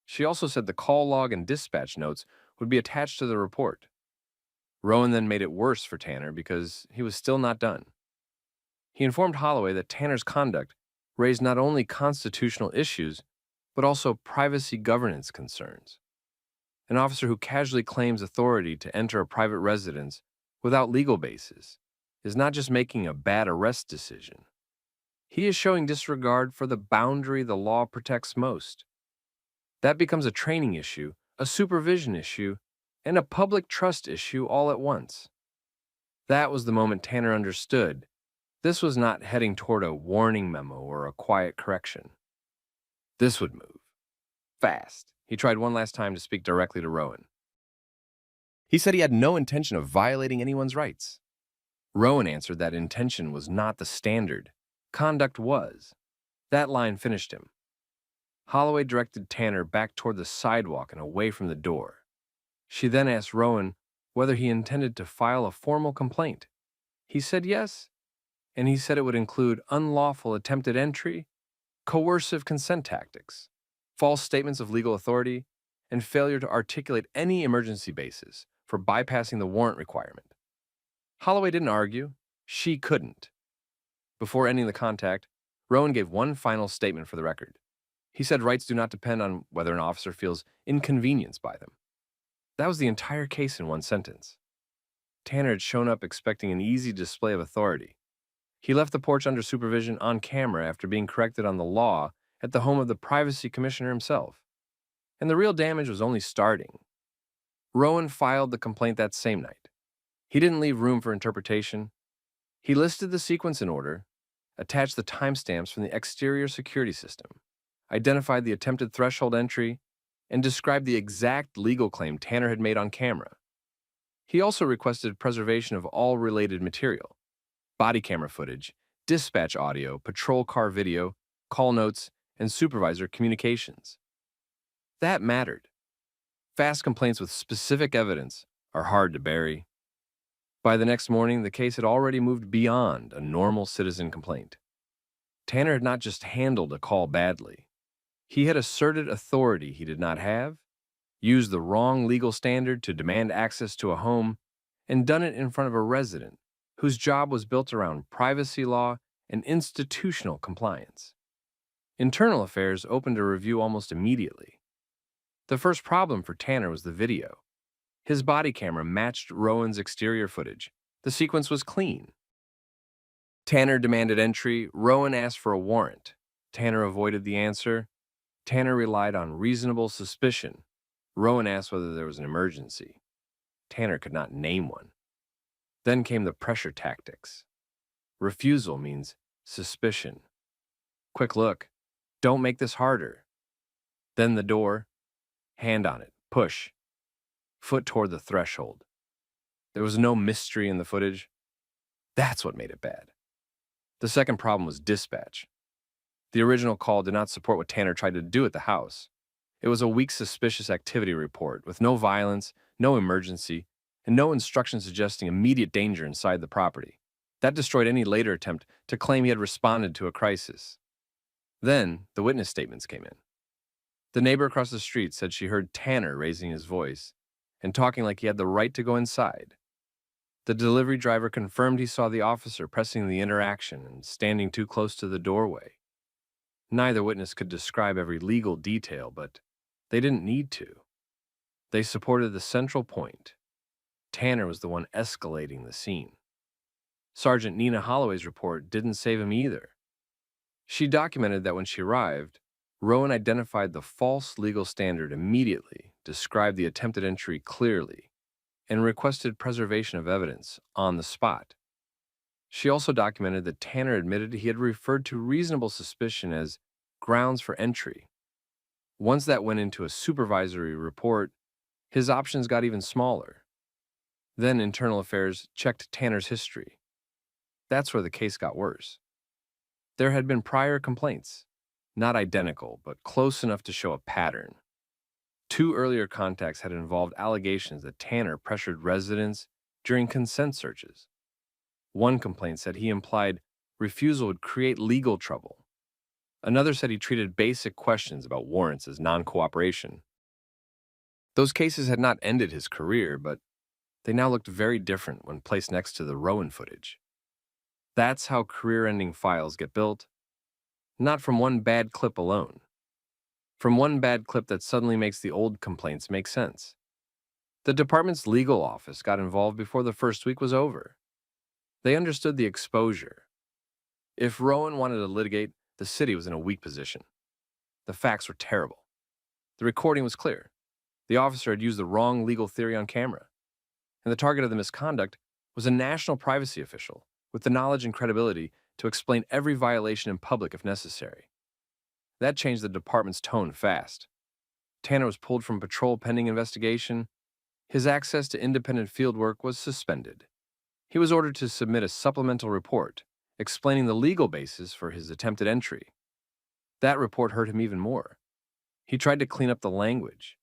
She also said the call log and dispatch notes would be attached to the report. Rowan then made it worse for Tanner because he was still not done. He informed Holloway that Tanner's conduct raised not only constitutional issues, but also privacy governance concerns. An officer who casually claims authority to enter a private residence without legal basis is not just making a bad arrest decision. He is showing disregard for the boundary the law protects most. That becomes a training issue, a supervision issue, and a public trust issue all at once. That was the moment Tanner understood this was not heading toward a warning memo or a quiet correction. This would move. Fast. He tried one last time to speak directly to Rowan. He said he had no intention of violating anyone's rights. Rowan answered that intention was not the standard. Conduct was. That line finished him. Holloway directed Tanner back toward the sidewalk and away from the door. She then asked Rowan whether he intended to file a formal complaint. He said yes, and he said it would include unlawful attempted entry, coercive consent tactics, false statements of legal authority, and failure to articulate any emergency basis for bypassing the warrant requirement. Holloway didn't argue. She couldn't. Before ending the contact, Rowan gave one final statement for the record. He said rights do not depend on whether an officer feels inconvenienced by them. That was the entire case in one sentence. Tanner had shown up expecting an easy display of authority. He left the porch under supervision on camera after being corrected on the law at the home of the privacy commissioner himself. And the real damage was only starting. Rowan filed the complaint that same night. He didn't leave room for interpretation. He listed the sequence in order, attached the timestamps from the exterior security system, identified the attempted threshold entry, and described the exact legal claim Tanner had made on camera. He also requested preservation of all related material: body camera footage, dispatch audio, patrol car video, call notes, and supervisor communications. That mattered. Fast complaints with specific evidence are hard to bury. By the next morning, the case had already moved beyond a normal citizen complaint. Tanner had not just handled a call badly. He had asserted authority he did not have, used the wrong legal standard to demand access to a home, and done it in front of a resident whose job was built around privacy law and institutional compliance. Internal Affairs opened a review almost immediately. The first problem for Tanner was the video. His body camera matched Rowan's exterior footage. The sequence was clean. Tanner demanded entry. Rowan asked for a warrant. Tanner avoided the answer. Tanner relied on reasonable suspicion. Rowan asked whether there was an emergency. Tanner could not name one. Then came the pressure tactics. Refusal means suspicion. Quick look. Don't make this harder. Then the door. Hand on it. Push. Foot toward the threshold. There was no mystery in the footage. That's what made it bad. The second problem was dispatch. The original call did not support what Tanner tried to do at the house. It was a weak suspicious activity report with no violence, no emergency, and no instructions suggesting immediate danger inside the property. That destroyed any later attempt to claim he had responded to a crisis. Then, the witness statements came in. The neighbor across the street said she heard Tanner raising his voice and talking like he had the right to go inside. The delivery driver confirmed he saw the officer pressing the interaction and standing too close to the doorway. Neither witness could describe every legal detail, but they didn't need to. They supported the central point. Tanner was the one escalating the scene. Sergeant Nina Holloway's report didn't save him either. She documented that when she arrived, Rowan identified the false legal standard immediately, described the attempted entry clearly, and requested preservation of evidence on the spot. She also documented that Tanner admitted he had referred to reasonable suspicion as grounds for entry. Once that went into a supervisory report, his options got even smaller. Then Internal Affairs checked Tanner's history. That's where the case got worse. There had been prior complaints, not identical, but close enough to show a pattern. 2 earlier contacts had involved allegations that Tanner pressured residents during consent searches. One complaint said he implied refusal would create legal trouble. Another said he treated basic questions about warrants as non-cooperation. Those cases had not ended his career, but they now looked very different when placed next to the Rowan footage. That's how career-ending files get built. Not from one bad clip alone. From one bad clip that suddenly makes the old complaints make sense. The department's legal office got involved before the first week was over. They understood the exposure. If Rowan wanted to litigate, the city was in a weak position. The facts were terrible. The recording was clear. The officer had used the wrong legal theory on camera, and the target of the misconduct was a national privacy official with the knowledge and credibility to explain every violation in public if necessary. That changed the department's tone fast. Tanner was pulled from patrol pending investigation. His access to independent fieldwork was suspended. He was ordered to submit a supplemental report explaining the legal basis for his attempted entry. That report hurt him even more. He tried to clean up the language.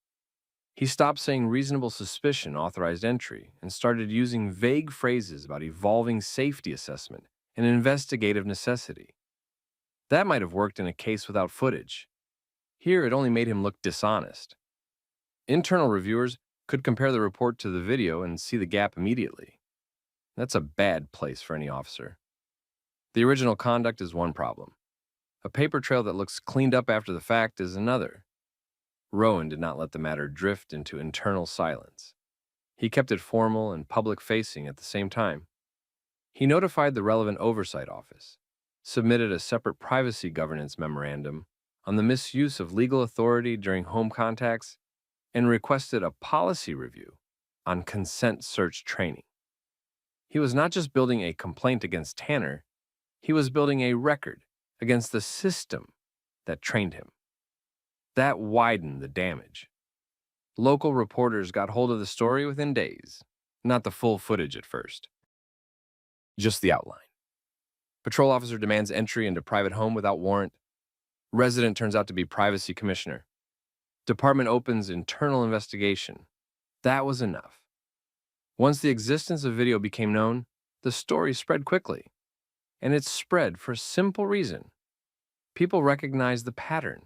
He stopped saying reasonable suspicion authorized entry and started using vague phrases about evolving safety assessment and investigative necessity. That might have worked in a case without footage. Here, it only made him look dishonest. Internal reviewers could compare the report to the video and see the gap immediately. That's a bad place for any officer. The original conduct is one problem. A paper trail that looks cleaned up after the fact is another. Rowan did not let the matter drift into internal silence. He kept it formal and public-facing at the same time. He notified the relevant oversight office, submitted a separate privacy governance memorandum on the misuse of legal authority during home contacts, and requested a policy review on consent search training. He was not just building a complaint against Tanner, he was building a record against the system that trained him. That widened the damage. Local reporters got hold of the story within days, not the full footage at first. Just the outline. Patrol officer demands entry into private home without warrant. Resident turns out to be privacy commissioner. Department opens internal investigation. That was enough. Once the existence of video became known, the story spread quickly. And it spread for a simple reason. People recognized the pattern.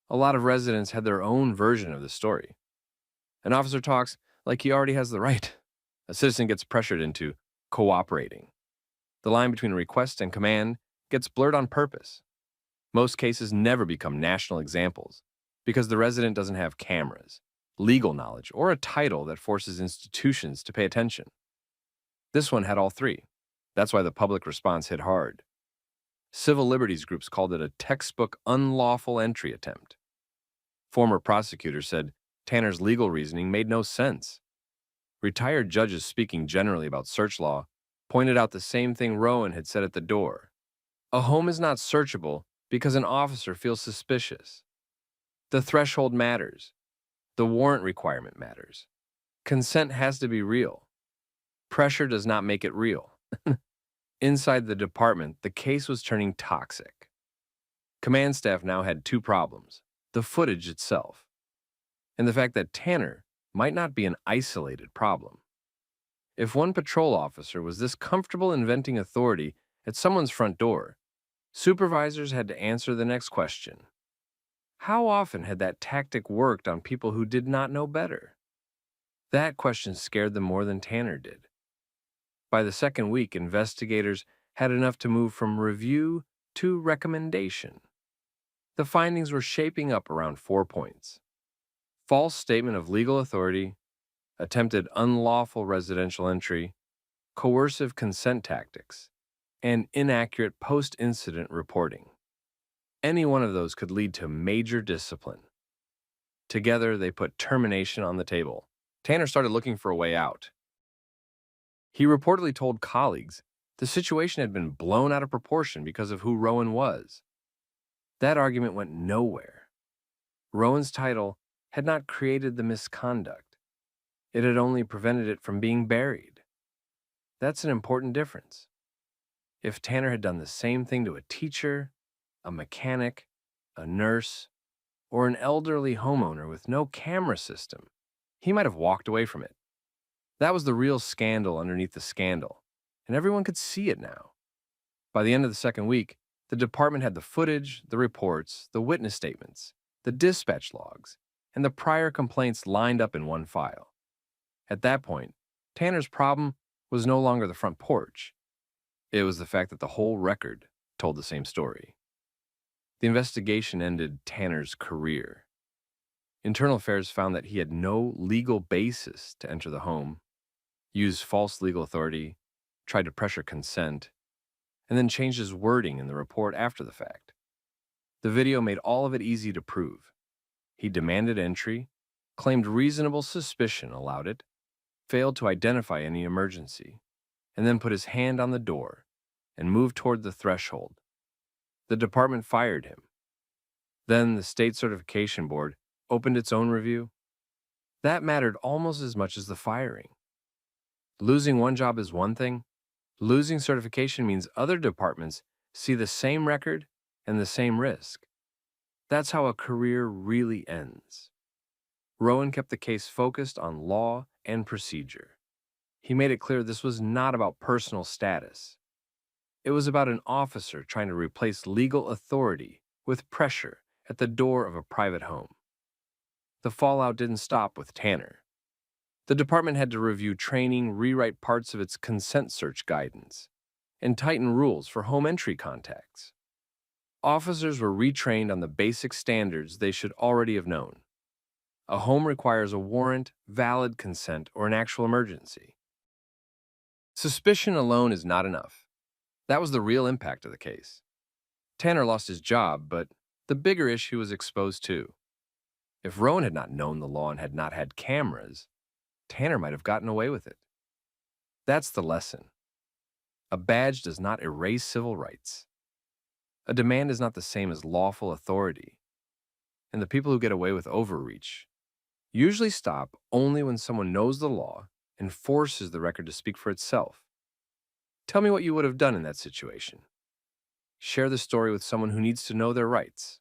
A lot of residents had their own version of the story. An officer talks like he already has the right. A citizen gets pressured into cooperating. The line between request and command gets blurred on purpose. Most cases never become national examples because the resident doesn't have cameras, legal knowledge, or a title that forces institutions to pay attention. This one had all three. That's why the public response hit hard. Civil liberties groups called it a textbook unlawful entry attempt. Former prosecutors said Tanner's legal reasoning made no sense. Retired judges speaking generally about search law pointed out the same thing Rowan had said at the door. A home is not searchable because an officer feels suspicious. The threshold matters. The warrant requirement matters. Consent has to be real. Pressure does not make it real. Inside the department, the case was turning toxic. Command staff now had two problems: the footage itself, and the fact that Tanner might not be an isolated problem. If one patrol officer was this comfortable inventing authority at someone's front door, supervisors had to answer the next question. How often had that tactic worked on people who did not know better? That question scared them more than Tanner did. By the second week, investigators had enough to move from review to recommendation. The findings were shaping up around 4 points: false statement of legal authority, attempted unlawful residential entry, coercive consent tactics, and inaccurate post-incident reporting. Any one of those could lead to major discipline. Together, they put termination on the table. Tanner started looking for a way out. He reportedly told colleagues the situation had been blown out of proportion because of who Rowan was. That argument went nowhere. Rowan's title had not created the misconduct. It had only prevented it from being buried. That's an important difference. If Tanner had done the same thing to a teacher, a mechanic, a nurse, or an elderly homeowner with no camera system, he might have walked away from it. That was the real scandal underneath the scandal, and everyone could see it now. By the end of the second week, the department had the footage, the reports, the witness statements, the dispatch logs, and the prior complaints lined up in one file. At that point, Tanner's problem was no longer the front porch. It was the fact that the whole record told the same story. The investigation ended Tanner's career. Internal Affairs found that he had no legal basis to enter the home, used false legal authority, tried to pressure consent, and then changed his wording in the report after the fact. The video made all of it easy to prove. He demanded entry, claimed reasonable suspicion allowed it, failed to identify any emergency, and then put his hand on the door and moved toward the threshold. The department fired him. Then the state certification board opened its own review. That mattered almost as much as the firing. Losing one job is one thing. Losing certification means other departments see the same record and the same risk. That's how a career really ends. Rowan kept the case focused on law and procedure. He made it clear this was not about personal status. It was about an officer trying to replace legal authority with pressure at the door of a private home. The fallout didn't stop with Tanner. The department had to review training, rewrite parts of its consent search guidance, and tighten rules for home entry contacts. Officers were retrained on the basic standards they should already have known. A home requires a warrant, valid consent, or an actual emergency. Suspicion alone is not enough. That was the real impact of the case. Tanner lost his job, but the bigger issue was exposed too. If Rowan had not known the law and had not had cameras, Tanner might have gotten away with it. That's the lesson. A badge does not erase civil rights. A demand is not the same as lawful authority. And the people who get away with overreach usually stop only when someone knows the law and forces the record to speak for itself. Tell me what you would have done in that situation. Share the story with someone who needs to know their rights.